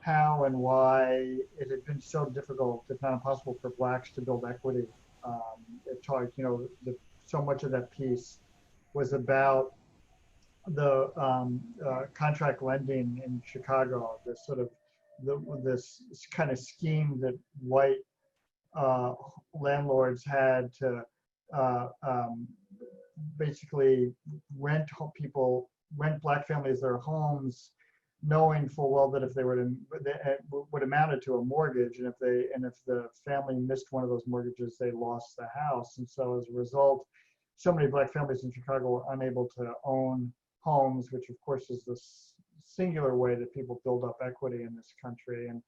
how and why it had been so difficult, if not impossible, for Blacks to build equity. It talked, so much of that piece was about the contract lending in Chicago, this sort of this kind of scheme that white landlords had to basically rent Black families their homes, knowing full well that if they were to, it would amounted to a mortgage, and if the family missed one of those mortgages, they lost the house. And so as a result, so many Black families in Chicago were unable to own homes, which of course is the singular way that people build up equity in this country. And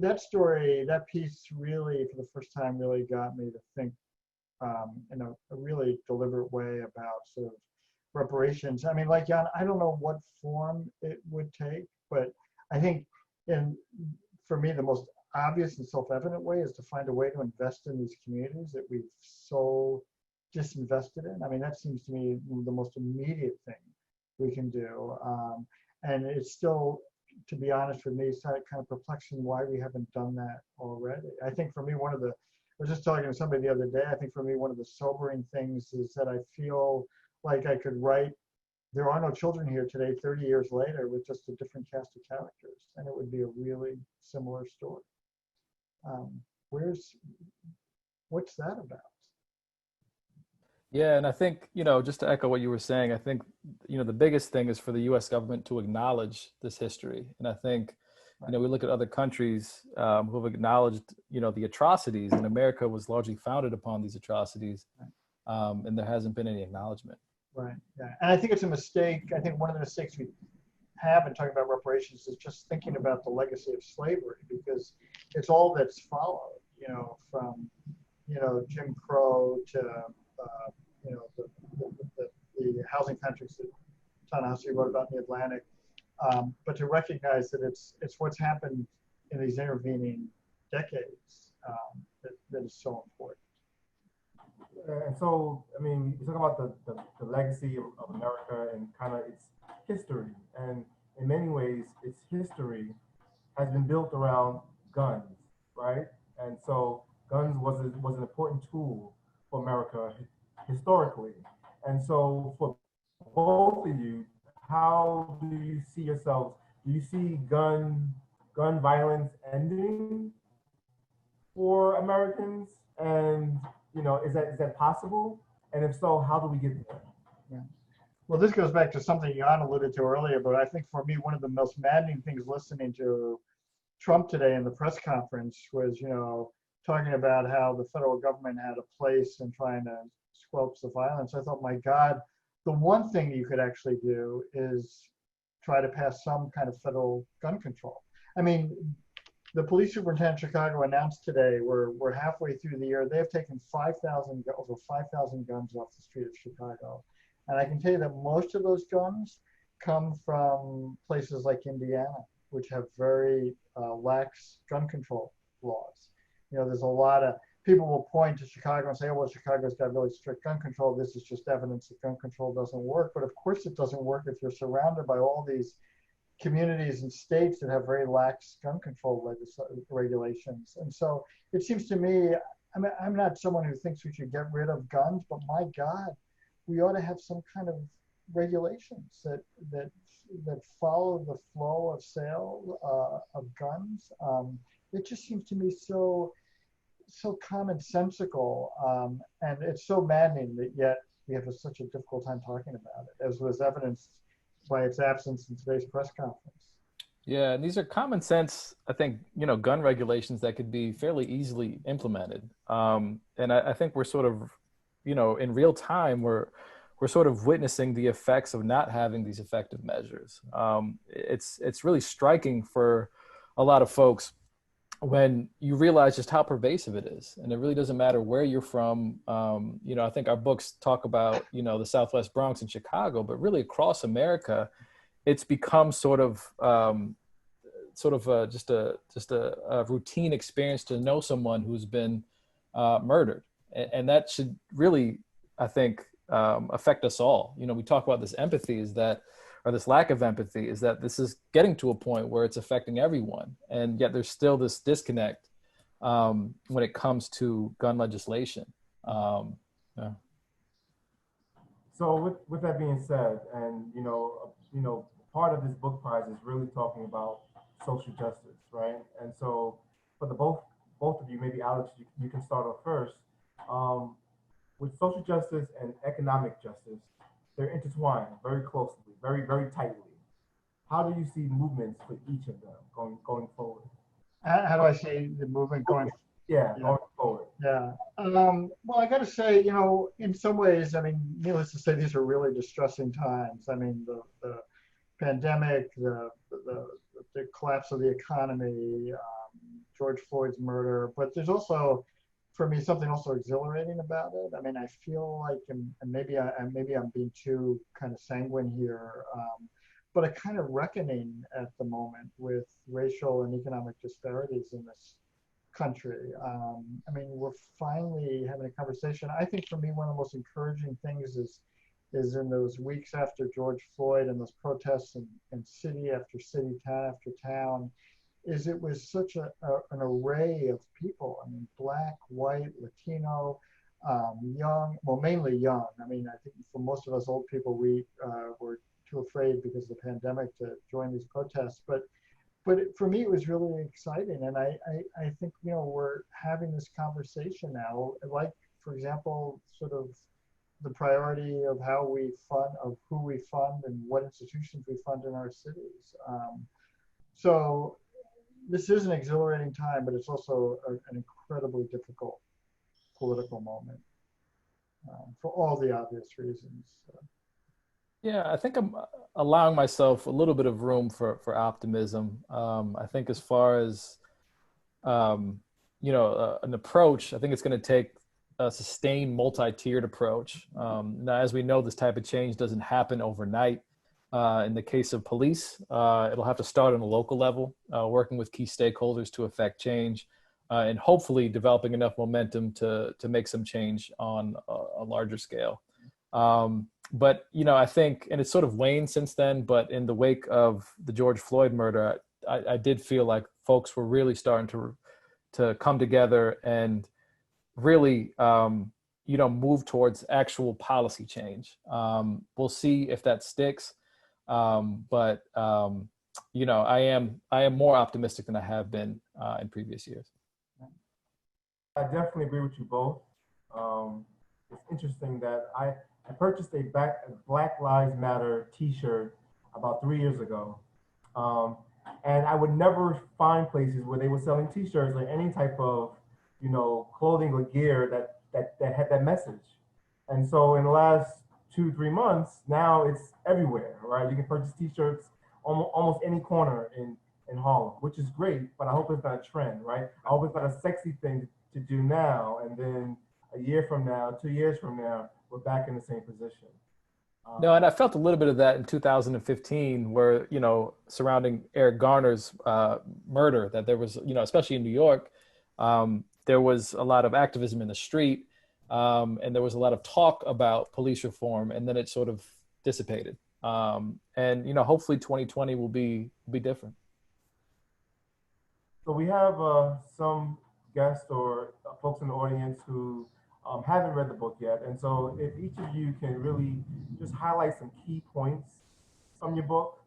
that piece really, for the first time, really got me to think in a really deliberate way about sort of reparations. I mean, like Jan, I don't know what form it would take, but I think for me, the most obvious and self-evident way is to find a way to invest in these communities that we've so disinvested in. I mean, that seems to me the most immediate thing we can do. And it's still, to be honest with me, it's kind of perplexing why we haven't done that already. I think for me, I was just talking to somebody the other day, I think for me, one of the sobering things is that I feel like I could write, there are no children here today, 30 years later, with just a different cast of characters, and it would be a really similar story. What's that about? Yeah, and I think, just to echo what you were saying, I think, the biggest thing is for the U.S. government to acknowledge this history. And I think, we look at other countries who have acknowledged, the atrocities, and America was largely founded upon these atrocities, and there hasn't been any acknowledgement. Right, yeah. And I think it's a mistake. I think one of the mistakes we have in talking about reparations is just thinking about the legacy of slavery, because it's all that's followed, from, Jim Crow to, the housing contracts that Ta-Nehisi wrote about in the Atlantic, but to recognize that it's what's happened in these intervening decades that is so important. And so, I mean, you talk about the legacy of America and kind of its history. And in many ways, its history has been built around guns, right? And so guns was an important tool for America historically. And so for both of you, how do you see yourselves? Do you see gun violence ending for Americans? And is that possible? And if so, how do we get there? Yeah. Well, this goes back to something Jan alluded to earlier, but I think for me, one of the most maddening things listening to Trump today in the press conference was, talking about how the federal government had a place in trying to squelch the violence. I thought, my God, the one thing you could actually do is try to pass some kind of federal gun control. I mean, the police superintendent of Chicago announced today, we're halfway through the year, they have taken over 5,000 guns off the street of Chicago. And I can tell you that most of those guns come from places like Indiana, which have very lax gun control laws. There's a lot of people will point to Chicago and say, oh, well, Chicago's got really strict gun control. This is just evidence that gun control doesn't work. But of course it doesn't work if you're surrounded by all these communities and states that have very lax gun control regulations. And so it seems to me, I'm not someone who thinks we should get rid of guns, but my God, we ought to have some kind of regulations that follow the flow of sale of guns. It just seems to me so commonsensical, and it's so maddening that yet we have such a difficult time talking about it, as was evidenced by its absence in today's press conference. Yeah, and these are common sense, I think, gun regulations that could be fairly easily implemented. And I think we're sort of, in real time, we're we're sort of witnessing the effects of not having these effective measures. It's really striking for a lot of folks when you realize just how pervasive it is. And it really doesn't matter where you're from. I think our books talk about, the Southwest Bronx and Chicago, but really across America, it's become sort of just a routine experience to know someone who's been murdered. And that should really, I think, affect us all. We talk about this empathy or this lack of empathy, is that this is getting to a point where it's affecting everyone. And yet there's still this disconnect when it comes to gun legislation. Yeah. So with that being said, and part of this book prize is really talking about social justice, right? And so for the both of you, maybe Alex, you can start off first. With social justice and economic justice, they're intertwined very closely, very, very tightly. How do you see movements for each of them going forward? How do I see the movement going? Yeah, going forward. Yeah. Well, I got to say, in some ways, needless to say, these are really distressing times. The pandemic, the collapse of the economy, George Floyd's murder, but there's also, for me, something also exhilarating about it. I feel like, and maybe I'm being too kind of sanguine here, but a kind of reckoning at the moment with racial and economic disparities in this country. We're finally having a conversation. I think for me, one of the most encouraging things is in those weeks after George Floyd and those protests in city after city, town after town, is it was such an array of people. Black, white, Latino, young, well, mainly young. I think for most of us old people, we were too afraid because of the pandemic to join these protests. But for me, it was really exciting. And I think, we're having this conversation now, like, for example, sort of the priority of how we fund, of who we fund and what institutions we fund in our cities. So this is an exhilarating time, but it's also an incredibly difficult political moment for all the obvious reasons. Yeah, I think I'm allowing myself a little bit of room for optimism. I think as far as, an approach, I think it's going to take a sustained multi-tiered approach. Now, as we know, this type of change doesn't happen overnight. In the case of police, it'll have to start on a local level, working with key stakeholders to affect change, and hopefully developing enough momentum to make some change on a larger scale. But, I think, and it's sort of waned since then, but in the wake of the George Floyd murder, I did feel like folks were really starting to come together and really, move towards actual policy change. We'll see if that sticks. But I am more optimistic than I have been in previous years. I definitely agree with you both. It's interesting that I purchased a Black Lives Matter T-shirt about 3 years ago, and I would never find places where they were selling T-shirts or any type of clothing or gear that had that message. And so in the last 2-3 months, now it's everywhere, right? You can purchase T-shirts almost any corner in Harlem, which is great, but I hope it's not a trend, right? I hope it's not a sexy thing to do now, and then a year from now, 2 years from now, we're back in the same position. No, and I felt a little bit of that in 2015, where, surrounding Eric Garner's murder, that there was, especially in New York, there was a lot of activism in the street, and there was a lot of talk about police reform, and then it sort of dissipated. And hopefully 2020 will be different. So we have some guests or folks in the audience who haven't read the book yet, and so if each of you can really just highlight some key points from your book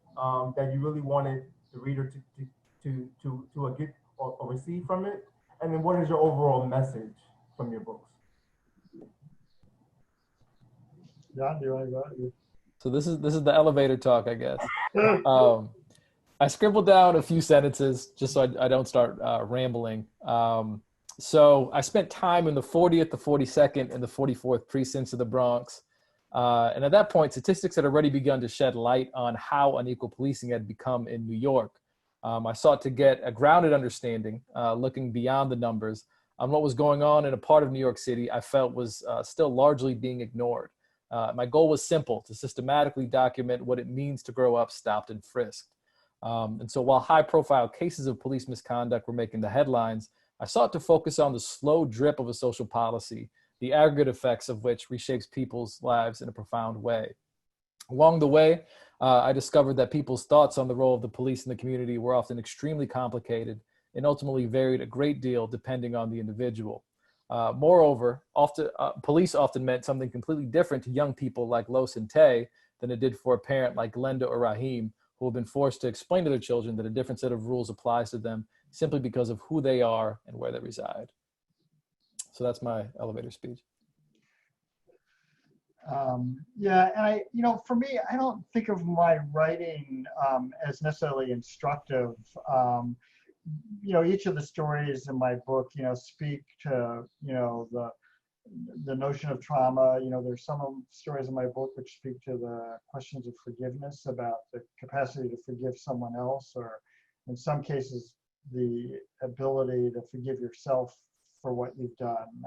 that you really wanted the reader to get or receive from it, and then what is your overall message from your books? Jan, do you want to go? So this is the elevator talk, I guess. I scribbled down a few sentences just so I don't start rambling. So I spent time in the 40th, the 42nd, and the 44th precincts of the Bronx. And at that point, statistics had already begun to shed light on how unequal policing had become in New York. I sought to get a grounded understanding, looking beyond the numbers, on what was going on in a part of New York City I felt was still largely being ignored. My goal was simple: to systematically document what it means to grow up stopped and frisked. And so while high-profile cases of police misconduct were making the headlines, I sought to focus on the slow drip of a social policy, the aggregate effects of which reshapes people's lives in a profound way. Along the way, I discovered that people's thoughts on the role of the police in the community were often extremely complicated and ultimately varied a great deal depending on the individual. Moreover, police often meant something completely different to young people like Los and Tay than it did for a parent like Glenda or Rahim, who have been forced to explain to their children that a different set of rules applies to them simply because of who they are and where they reside. So that's my elevator speech. Yeah, and for me, I don't think of my writing as necessarily instructive. Each of the stories in my book, speak to, the notion of trauma. There's some stories in my book which speak to the questions of forgiveness, about the capacity to forgive someone else, or in some cases, the ability to forgive yourself for what you've done.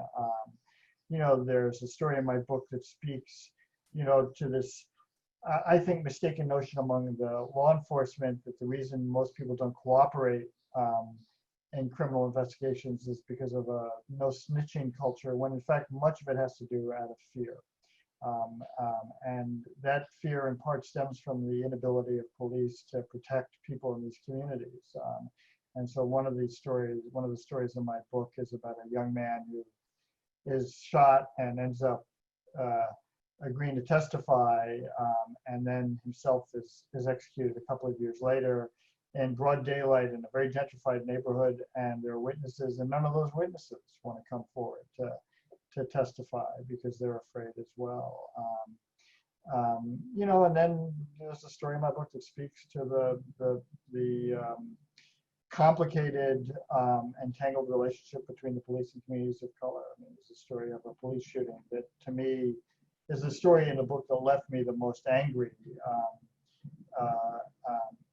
There's a story in my book that speaks, to this, I think, mistaken notion among the law enforcement that the reason most people don't cooperate in criminal investigations is because of a no snitching culture, when in fact much of it has to do out of fear. And that fear in part stems from the inability of police to protect people in these communities. And so one of the stories in my book is about a young man who is shot and ends up agreeing to testify, and then himself is executed a couple of years later in broad daylight in a very gentrified neighborhood, and there are witnesses, and none of those witnesses want to come forward to testify because they're afraid as well. And then there's a story in my book that speaks to the complicated and tangled relationship between the police and communities of color. I mean, it's a story of a police shooting that, to me, is the story in the book that left me the most angry,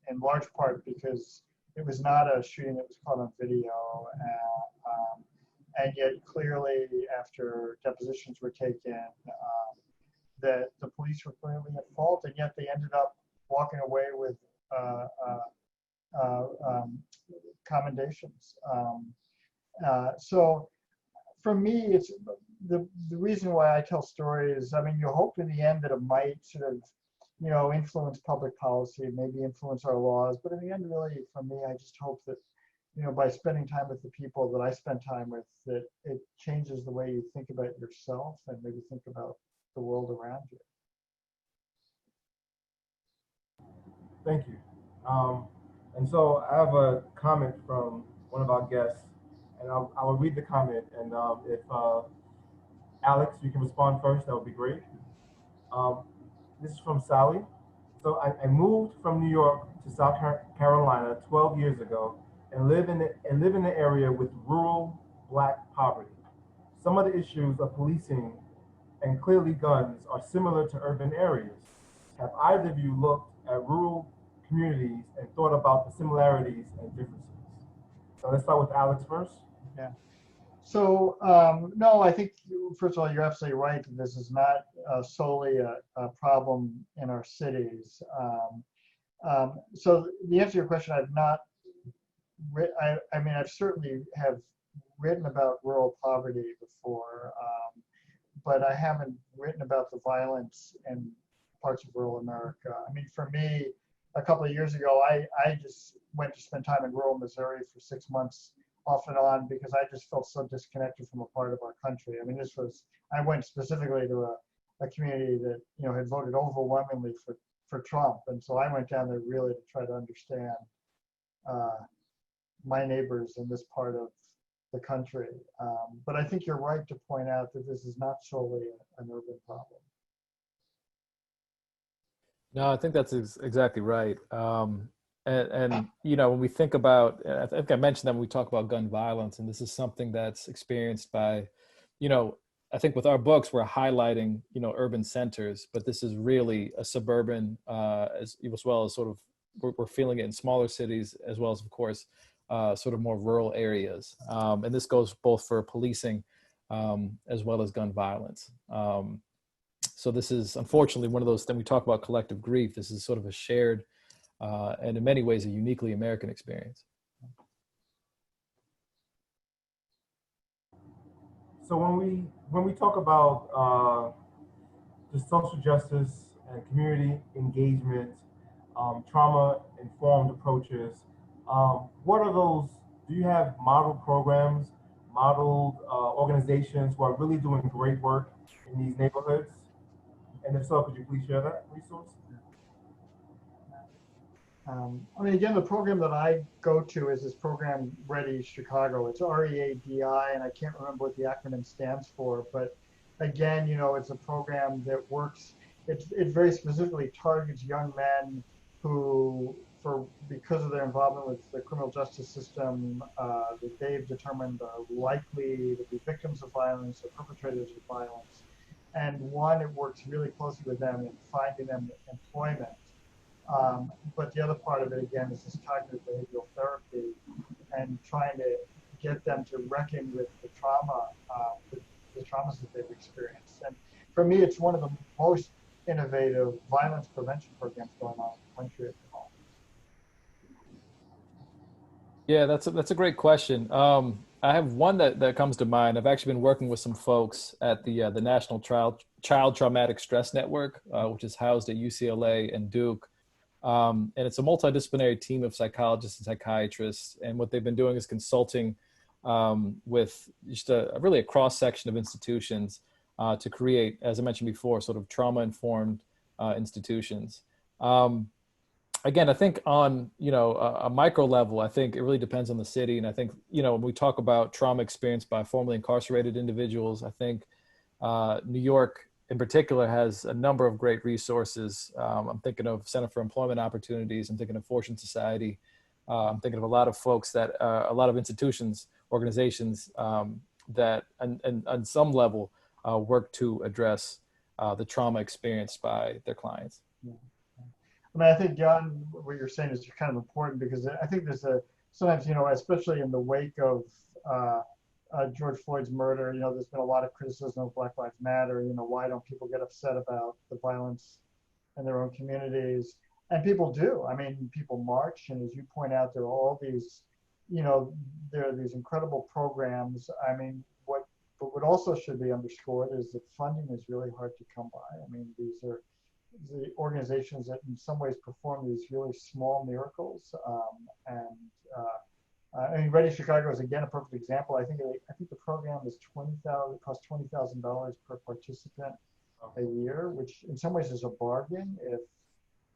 in large part because it was not a shooting that was caught on video, and yet clearly after depositions were taken, that the police were clearly at fault, and yet they ended up walking away with commendations. So for me, it's the reason why I tell stories. I mean, you hope in the end that it might sort of, influence public policy, maybe influence our laws. But in the end, really, for me, I just hope that, by spending time with the people that I spend time with, that it changes the way you think about yourself and maybe think about the world around you. Thank you. And so I have a comment from one of our guests, and I will read the comment, and if Alex, you can respond first, that would be great. This is from Sally. So I moved from New York to South Carolina 12 years ago and live in the area with rural Black poverty. Some of the issues of policing and clearly guns are similar to urban areas. Have either of you looked at rural communities and thought about the similarities and differences? So let's start with Alex first. Yeah. So no, I think, first of all, you're absolutely right. This is not solely a problem in our cities. So the answer to your question, I've not, I mean, I've certainly have written about rural poverty before, but I haven't written about the violence in parts of rural America. I mean, for me, a couple of years ago, I just went to spend time in rural Missouri for 6 months off and on because I just felt so disconnected from a part of our country. I mean, I went specifically to a community that, had voted overwhelmingly for Trump. And so I went down there really to try to understand my neighbors in this part of the country. But I think you're right to point out that this is not solely an urban problem. No, I think that's exactly right. And when we think about, I think I mentioned that when we talk about gun violence, and this is something that's experienced by, I think with our books, we're highlighting, you know, urban centers, but this is really a suburban, as well as sort of, we're feeling it in smaller cities, as well as, of course, sort of more rural areas. And this goes both for policing as well as gun violence. So this is unfortunately one of those, then we talk about collective grief. This is sort of a shared and in many ways a uniquely American experience. So when we talk about the social justice and community engagement, trauma-informed approaches, what are those? Do you have model programs, modeled organizations who are really doing great work in these neighborhoods? And if so, could you please share that resource? I mean, again, the program that I go to is this program Ready Chicago. It's READI, and I can't remember what the acronym stands for. But again, you know, it's a program that works. It very specifically targets young men who, because of their involvement with the criminal justice system, that they've determined are likely to be victims of violence or perpetrators of violence. And one, it works really closely with them in finding them employment. But the other part of it, again, is this cognitive behavioral therapy and trying to get them to reckon with the trauma, the traumas that they've experienced. And for me, it's one of the most innovative violence prevention programs going on in the country at the moment. Yeah, that's a great question. I have one that comes to mind. I've actually been working with some folks at the National Child Traumatic Stress Network, which is housed at UCLA and Duke. And it's a multidisciplinary team of psychologists and psychiatrists. And what they've been doing is consulting with just really a cross section of institutions to create, as I mentioned before, sort of trauma-informed institutions. Again, I think on, you know, a micro level, I think it really depends on the city. And I think, you know, when we talk about trauma experienced by formerly incarcerated individuals, I think New York in particular has a number of great resources. I'm thinking of Center for Employment Opportunities. I'm thinking of Fortune Society. I'm thinking of a lot of folks that, a lot of institutions, organizations that on some level work to address the trauma experienced by their clients. I mean, I think, Jan, what you're saying is kind of important because I think there's sometimes, you know, especially in the wake of George Floyd's murder, you know, there's been a lot of criticism of Black Lives Matter. You know, why don't people get upset about the violence in their own communities? And people do. I mean, people march. And as you point out, there are all these, you know, there are these incredible programs. I mean, but what also should be underscored is that funding is really hard to come by. I mean, these are the organizations that in some ways perform these really small miracles. I mean, Ready Chicago is again a perfect example. I think the program is costs $20,000 per participant a year, which in some ways is a bargain if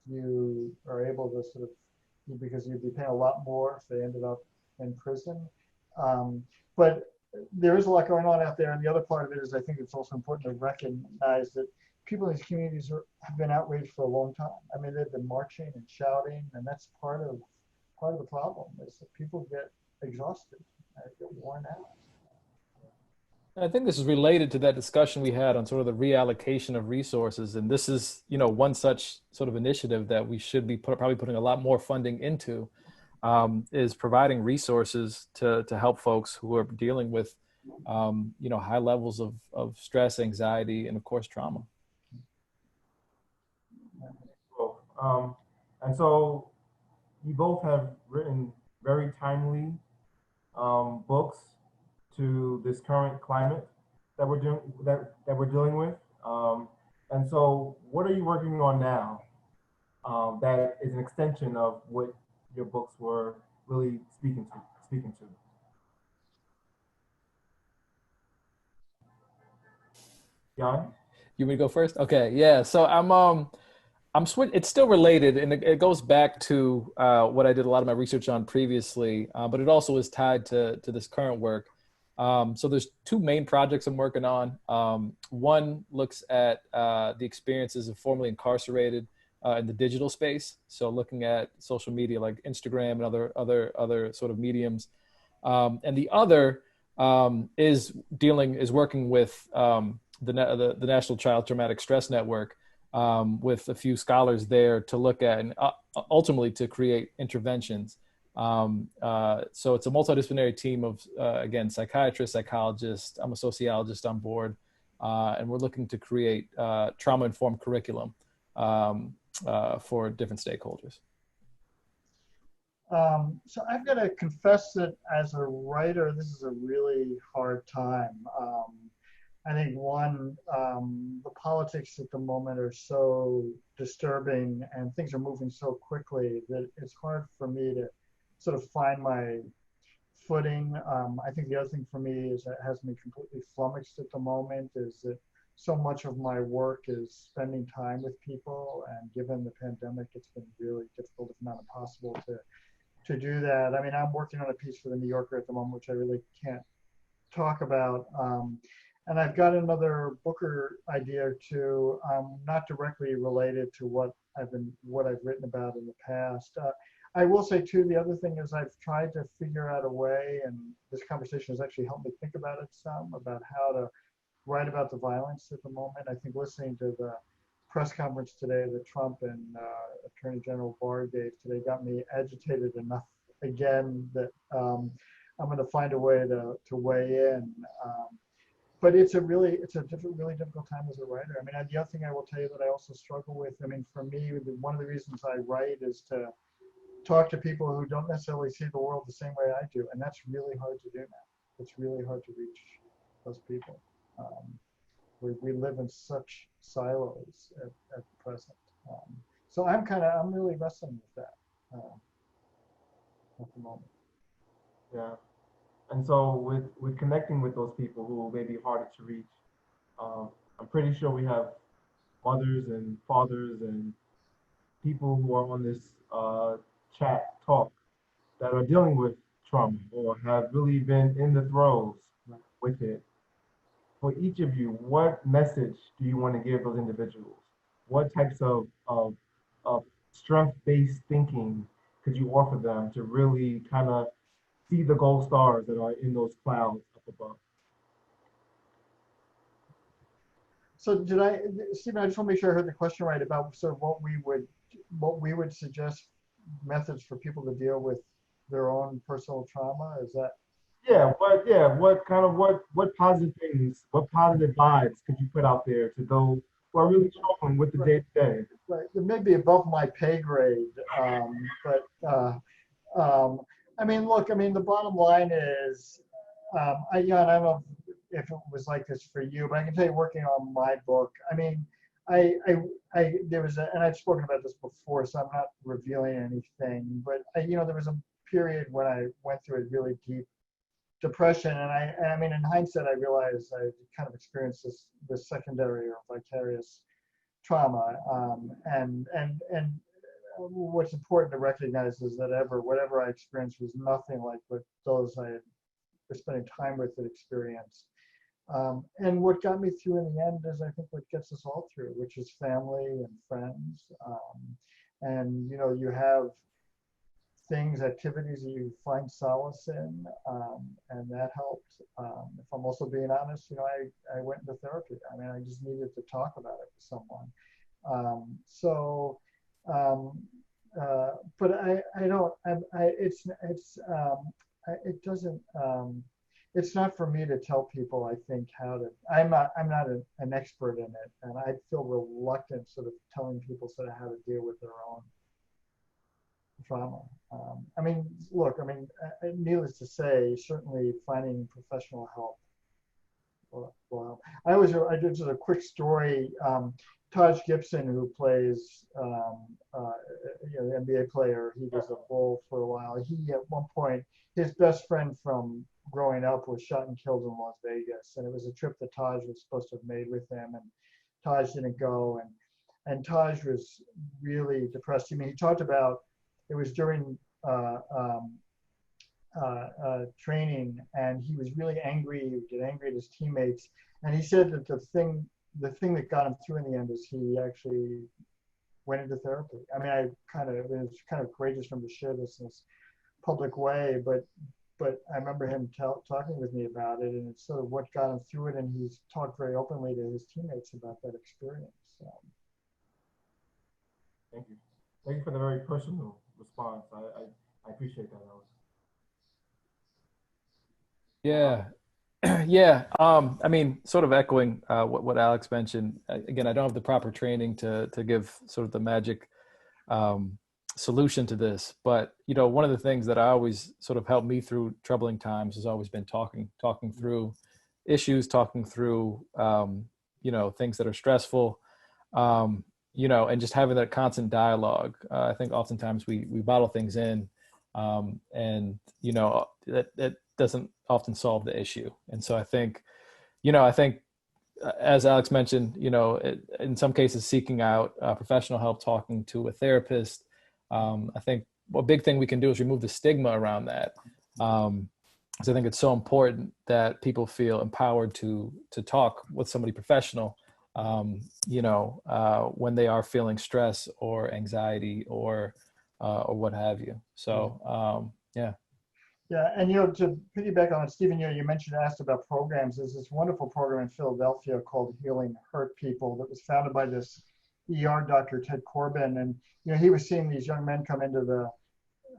you are able to sort of, because you'd be paying a lot more if they ended up in prison. But there is a lot going on out there, and the other part of it is I think it's also important to recognize that people in these communities have been outraged for a long time. I mean, they've been marching and shouting, and that's part of the problem is that people get exhausted, get worn out. I think this is related to that discussion we had on sort of the reallocation of resources. And this is, you know, one such sort of initiative that we should be probably putting a lot more funding into, is providing resources to help folks who are dealing with, you know, high levels of stress, anxiety, and of course, trauma. And so you both have written very timely books to this current climate that we're doing that we're dealing with. And so what are you working on now that is an extension of what your books were really speaking to? Jan? You want me to go first? Okay, yeah. So it's still related, and it goes back to what I did a lot of my research on previously, but it also is tied to this current work. So there's two main projects I'm working on. One looks at the experiences of formerly incarcerated in the digital space. So looking at social media like Instagram and other sort of mediums. And the other is working with the National Child Traumatic Stress Network, with a few scholars there to look at and ultimately to create interventions. So it's a multidisciplinary team of, again, psychiatrists, psychologists. I'm a sociologist on board, and we're looking to create trauma-informed curriculum for different stakeholders. So I've got to confess that as a writer, this is a really hard time. I think one, the politics at the moment are so disturbing and things are moving so quickly that it's hard for me to sort of find my footing. I think the other thing for me is that has me completely flummoxed at the moment is that so much of my work is spending time with people, and given the pandemic, it's been really difficult, if not impossible, to do that. I mean, I'm working on a piece for the New Yorker at the moment, which I really can't talk about. And I've got another Booker idea too, not directly related to what I've written about in the past. I will say too, the other thing is I've tried to figure out a way, and this conversation has actually helped me think about it some, about how to write about the violence at the moment. I think listening to the press conference today that Trump and Attorney General Barr gave today got me agitated enough again that I'm going to find a way to weigh in. But it's a really difficult time as a writer. I mean, the other thing I will tell you that I also struggle with, I mean, for me, one of the reasons I write is to talk to people who don't necessarily see the world the same way I do. And that's really hard to do now. It's really hard to reach those people. We live in such silos at the present. So I'm really wrestling with that at the moment. Yeah. And so with connecting with those people who may be harder to reach, I'm pretty sure we have mothers and fathers and people who are on this chat talk that are dealing with trauma or have really been in the throes with it. For each of you, what message do you want to give those individuals? What types of strength-based thinking could you offer them to really kind of see the gold stars that are in those clouds up above? So Stephen, I just want to make sure I heard the question right about sort of what we would suggest methods for people to deal with their own personal trauma. Is that? What positive things, what positive vibes could you put out there to those who are really struggling with the day to day? Right, it may be above my pay grade, I mean, look, I mean, the bottom line is, I don't know if it was like this for you, but I can tell you, working on my book, I mean, there was and I've spoken about this before, so I'm not revealing anything, but there was a period when I went through a really deep depression, and I mean, in hindsight, I realized I kind of experienced this secondary or vicarious trauma, and what's important to recognize is that whatever I experienced was nothing like what those I had been spending time with had experienced. And what got me through in the end is, I think, what gets us all through, which is family and friends. And you have things, activities that you find solace in, and that helped. If I'm also being honest, I went into therapy. I mean, I just needed to talk about it with someone. But it's not for me to tell people, I think, how to, I'm not an expert in it, and I feel reluctant sort of telling people sort of how to deal with their own trauma. I mean, look, I mean, needless to say, certainly finding professional help will help. I did just a quick story. Taj Gibson, who plays, the NBA player, he was a Bull for a while. He, at one point, his best friend from growing up was shot and killed in Las Vegas. And it was a trip that Taj was supposed to have made with him. And Taj didn't go. And Taj was really depressed. I mean, he talked about, it was during training, and he was really angry. He would get angry at his teammates. And he said that the thing that got him through in the end is he actually went into therapy. I mean, it was kind of courageous for him to share this in this public way, but but I remember him talking with me about it, and it's sort of what got him through it. And he's talked very openly to his teammates about that experience. Thank you. Thank you for the very personal response. I appreciate that, Alex. Yeah. Yeah. I mean, sort of echoing what Alex mentioned. Again, I don't have the proper training to give sort of the magic solution to this, but one of the things that I always sort of helped me through troubling times has always been talking through issues, talking through things that are stressful, and just having that constant dialogue. I think oftentimes we bottle things in, and that doesn't often solve the issue. And so I think as Alex mentioned, in some cases seeking out professional help, talking to a therapist. I think a big thing we can do is remove the stigma around that. So I think it's so important that people feel empowered to talk with somebody professional, when they are feeling stress or anxiety or what have you. So, yeah. Yeah, and to piggyback on it, Stephen, you asked about programs. There's this wonderful program in Philadelphia called Healing Hurt People that was founded by this ER doctor, Ted Corbin, and he was seeing these young men come into the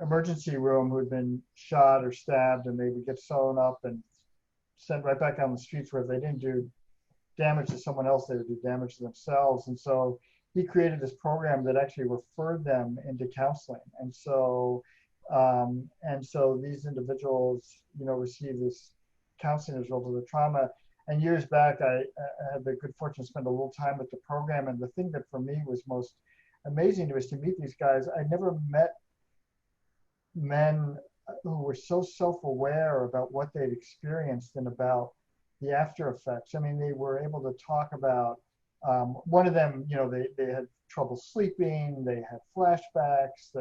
emergency room who had been shot or stabbed, and they would get sewn up and sent right back on the streets where if they didn't do damage to someone else, they would do damage to themselves. And so he created this program that actually referred them into counseling. And so these individuals, receive this counseling as a result of the trauma. And years back, I had the good fortune to spend a little time with the program. And the thing that for me was most amazing was to meet these guys. I never met men who were so self-aware about what they'd experienced and about the after effects. I mean, they were able to talk about, one of them, they had trouble sleeping, they had flashbacks,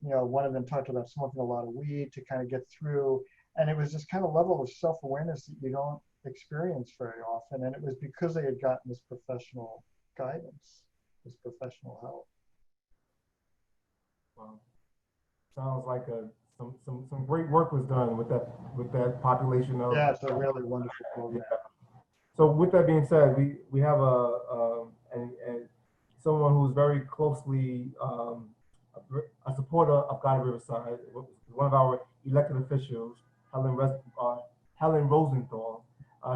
one of them talked about smoking a lot of weed to kind of get through. And it was this kind of level of self-awareness that you don't experience very often. And it was because they had gotten this professional guidance, this professional help. Wow. Sounds like some great work was done with that population of. Yeah, it's a really wonderful program. Yeah. So with that being said, we have someone who's very closely a supporter of Goddard Riverside, one of our elected officials, Helen Rosenthal.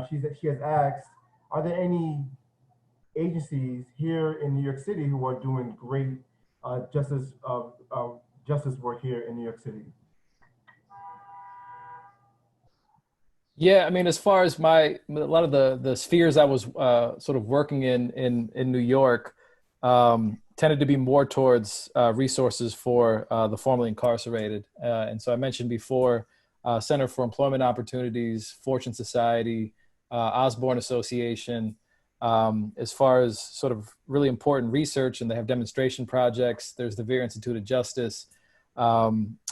She has asked, are there any agencies here in New York City who are doing great justice work here in New York City? Yeah, I mean, as far as a lot of the spheres I was sort of working in New York tended to be more towards resources for the formerly incarcerated. And so I mentioned before, Center for Employment Opportunities, Fortune Society, Osborne Association. As far as sort of really important research, and they have demonstration projects. There's the Veer Institute of Justice.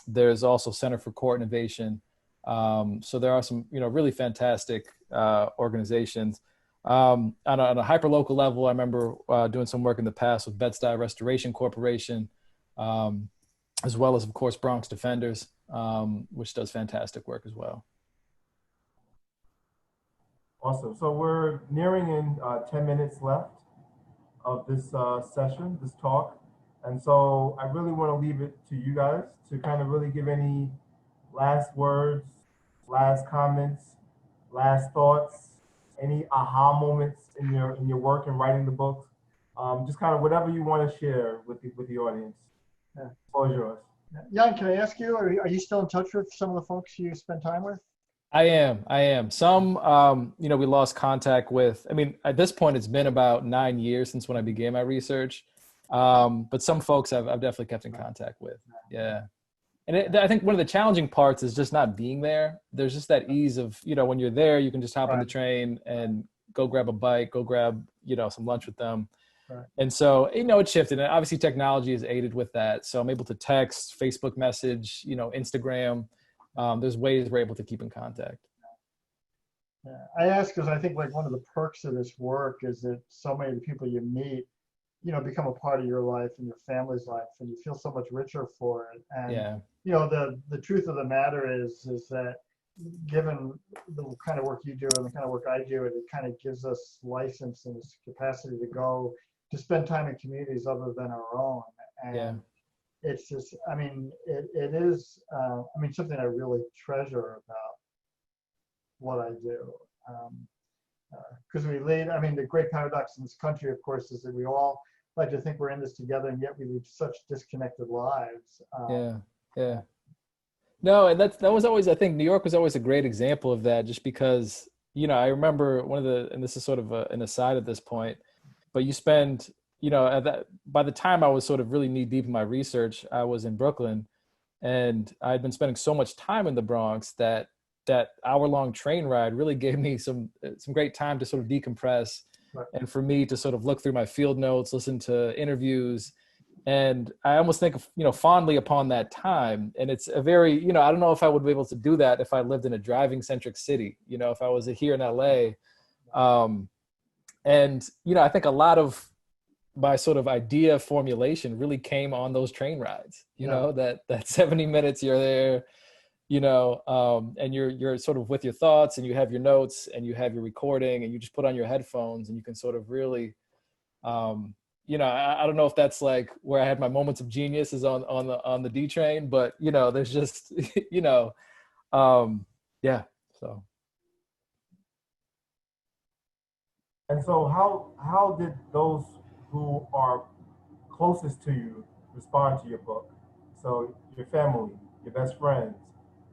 There's also Center for Court Innovation. So there are some, really fantastic organizations. On a hyper-local level, I remember doing some work in the past with Bed-Stuy Restoration Corporation, as well as, of course, Bronx Defenders, which does fantastic work as well. Awesome. So we're nearing in 10 minutes left of this session, this talk. And so I really want to leave it to you guys to kind of really give any last words, last comments, last thoughts, any aha moments in your work and writing the book. Just kind of whatever you want to share with the audience. Yeah. The floor is yours. Jan, can I ask you, are you still in touch with some of the folks you spend time with? I am. Some, we lost contact with. I mean, at this point, it's been about 9 years since when I began my research. But some folks I've definitely kept in contact with. Yeah. And I think one of the challenging parts is just not being there. There's just that ease of, when you're there, you can just hop on the train and go grab a bite, go grab, some lunch with them. Right. And so, it shifted. And obviously technology has aided with that. So I'm able to text, Facebook message, Instagram. There's ways we're able to keep in contact. Yeah. I ask because I think like one of the perks of this work is that so many of the people you meet become a part of your life and your family's life, and you feel so much richer for it. And Yeah. the truth of the matter is that given the kind of work you do and the kind of work I do, it kind of gives us license and this capacity to spend time in communities other than our own. And Yeah. it's just, it is, something I really treasure about what I do. Because we lead, the great paradox in this country, of course, is that we all like to think we're in this together, and yet we lead such disconnected lives. Yeah. Yeah. No, and that was always, I think New York was always a great example of that, just because, I remember and this is sort of an aside at this point, but you spend, by the time I was sort of really knee deep in my research, I was in Brooklyn, and I'd been spending so much time in the Bronx that hour-long train ride really gave me some great time to sort of decompress, Right. and for me to sort of look through my field notes, listen to interviews. And I almost think of, fondly upon that time. And it's a very, I don't know if I would be able to do that if I lived in a driving centric city, if I was here in LA. And, I think a lot of my sort of idea formulation really came on those train rides, that 70 minutes you're there, and you're sort of with your thoughts, and you have your notes, and you have your recording, and you just put on your headphones, and you can sort of really, I don't know if that's like where I had my moments of genius is on the D train, but there's just, yeah. So. And so how did those who are closest to you respond to your book? So your family, your best friends,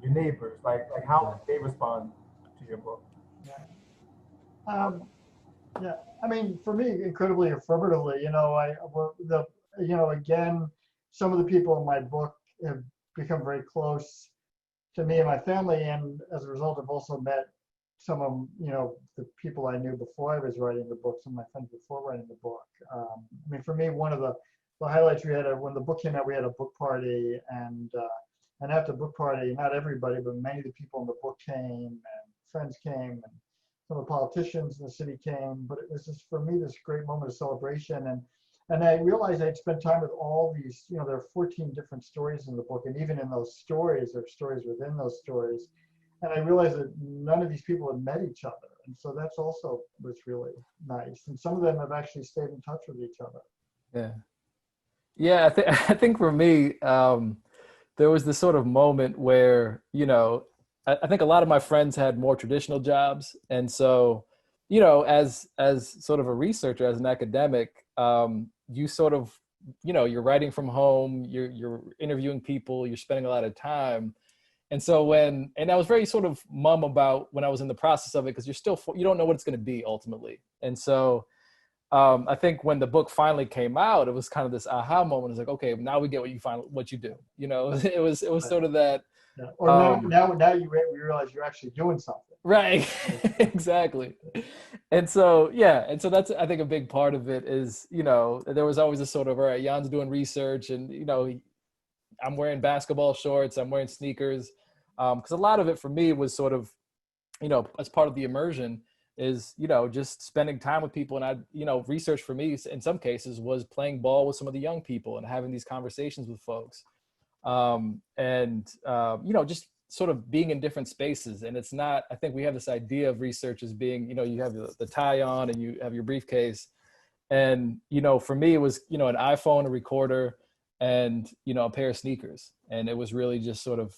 your neighbors, like how did they respond to your book? Yeah, for me, incredibly affirmatively. Again, some of the people in my book have become very close to me and my family, and as a result, I've also met some of the people I knew before I was writing the book, some of my friends before writing the book. For me, one of the highlights we had when the book came out, we had a book party, and at the book party, not everybody, but many of the people in the book came, and friends came, and some of the politicians in the city came. But it was just, for me, this great moment of celebration. And I realized I'd spent time with all these, there are 14 different stories in the book, and even in those stories, there are stories within those stories. And I realized that none of these people had met each other. And so that's also was really nice. And some of them have actually stayed in touch with each other. Yeah. Yeah, I think for me, there was this sort of moment where, I think a lot of my friends had more traditional jobs. And so, as sort of a researcher, as an academic, you sort of, you're writing from home, you're interviewing people, you're spending a lot of time. And so and I was very sort of mum about when I was in the process of it, because you don't know what it's going to be ultimately. And so I think when the book finally came out, it was kind of this aha moment. It's like, okay, now we get what you do. It was sort of that. Yeah. Or now you realize you're actually doing something. Right. Exactly. And so, yeah. And so that's, I think, a big part of it is, there was always a sort of, all right, Jan's doing research, and, I'm wearing basketball shorts, I'm wearing sneakers. Because a lot of it for me was sort of, as part of the immersion is, just spending time with people. And research for me in some cases was playing ball with some of the young people and having these conversations with folks. Just sort of being in different spaces. And it's not, I think we have this idea of research as being, you have the tie on and you have your briefcase. And, for me, it was, an iPhone, a recorder, and, a pair of sneakers. And it was really just sort of,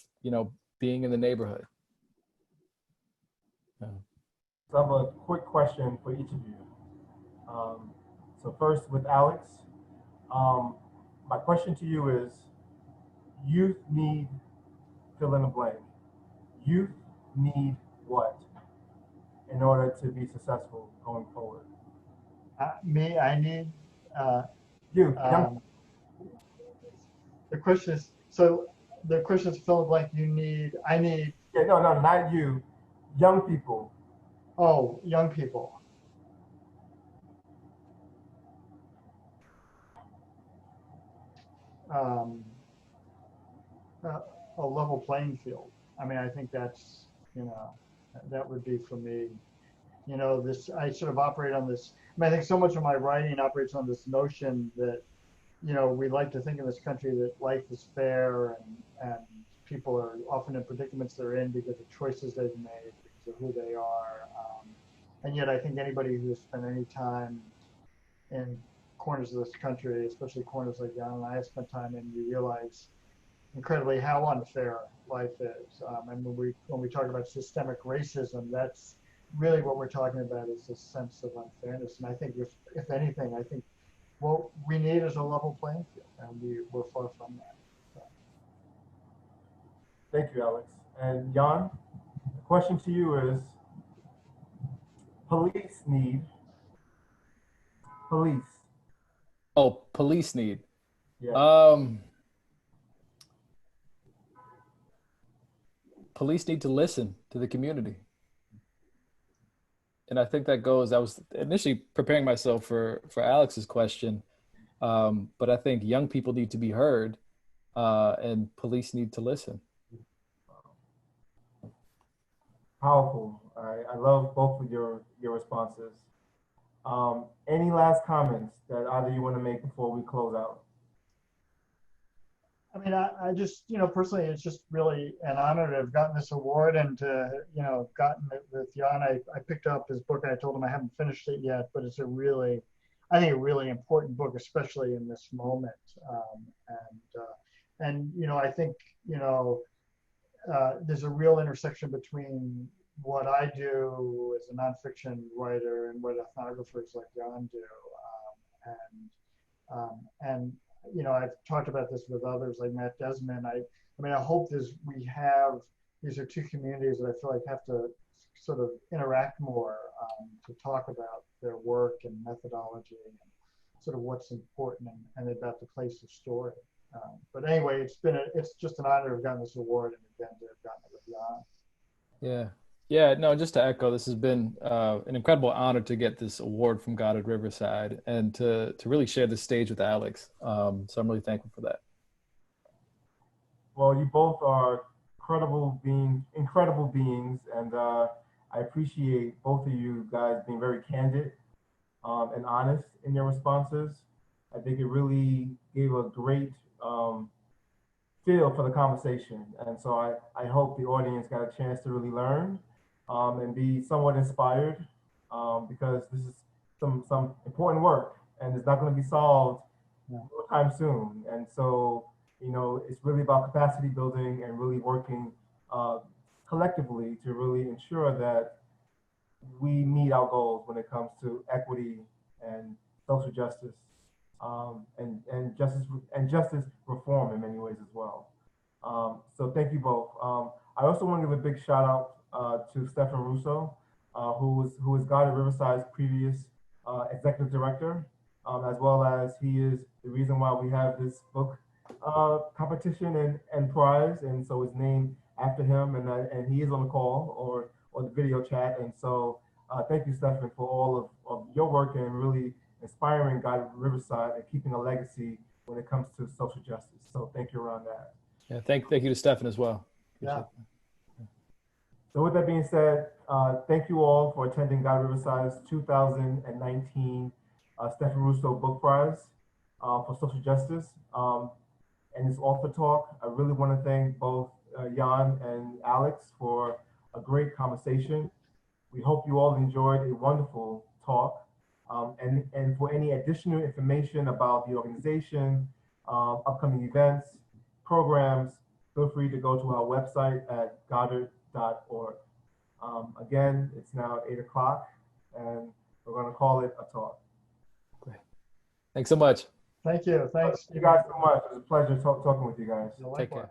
being in the neighborhood. Yeah. So I have a quick question for each of you. So first with Alex, my question to you is, youth need fill in the blank. Youth need what in order to be successful going forward? I need You, the question is, so the question is fill in the blank. I need. Yeah, no, not you. Young people. Oh, young people. A level playing field. I think that's, that would be for me You know, I sort of operate on this. I mean, I think so much of my writing operates on this notion that, you know, we like to think in this country that life is fair and people are often in predicaments they're in because of choices they've made, because of who they are. And yet I think anybody who has spent any time in corners of this country, especially corners like Jan and I have spent time in, you realize incredibly how unfair life is. And when we talk about systemic racism, that's really what we're talking about, is this sense of unfairness. And I think if anything, I think what we need is a level playing field, and we're far from that. So. Thank you, Alex. And Jan, the question to you is, police need, police, Oh, police need. yeah. Police need to listen to the community. And I think that goes, I was initially preparing myself for Alex's question, but I think young people need to be heard, and police need to listen. Powerful. I love both of your responses. Any last comments that either you want to make before we close out? I mean, I just, you know, personally, it's just really an honor to have gotten this award and to, you know, gotten it with Jan. I picked up his book. I told him I haven't finished it yet, but it's I think a really important book, especially in this moment. And you know, I think, you know, there's a real intersection between what I do as a nonfiction writer and what ethnographers like Jan do. And you know, I've talked about this with others like Matt Desmond. I mean, I hope these are two communities that I feel like have to sort of interact more to talk about their work and methodology and sort of what's important and about the place of story. But anyway, it's just an honor to have gotten this award, and again to have gotten it with Jan. Yeah. Yeah, no, just to echo, this has been an incredible honor to get this award from Goddard Riverside and to really share the stage with Alex. So I'm really thankful for that. Well, you both are incredible beings, and I appreciate both of you guys being very candid and honest in your responses. I think it really gave a great feel for the conversation, and so I hope the audience got a chance to really learn and be somewhat inspired, because this is some important work, and it's not going to be solved anytime soon. And so, you know, it's really about capacity building and really working collectively to really ensure that we meet our goals when it comes to equity and social justice, and justice reform in many ways as well. So thank you both. I also want to give a big shout out to Stephan Russo, who is Goddard Riverside's previous executive director, as well as he is the reason why we have this book competition and prize, and so it's named after him, and he is on the call or the video chat. And so thank you, Stephan, for all of your work and really inspiring Goddard Riverside and keeping a legacy when it comes to social justice. So thank you around that. Yeah, thank you to Stephan as well. Yeah. So with that being said, thank you all for attending Goddard Riverside's 2019 Stephan Russo Book Prize for Social Justice and this author talk. I really want to thank both Jan and Alex for a great conversation. We hope you all enjoyed a wonderful talk. And for any additional information about the organization, upcoming events, programs, feel free to go to our website at goddard.org. Again, it's now 8 o'clock, and we're going to call it a talk. Great. Thanks so much. Thank you. Thanks. Thank you guys so much. It was a pleasure talking with you guys. Take care.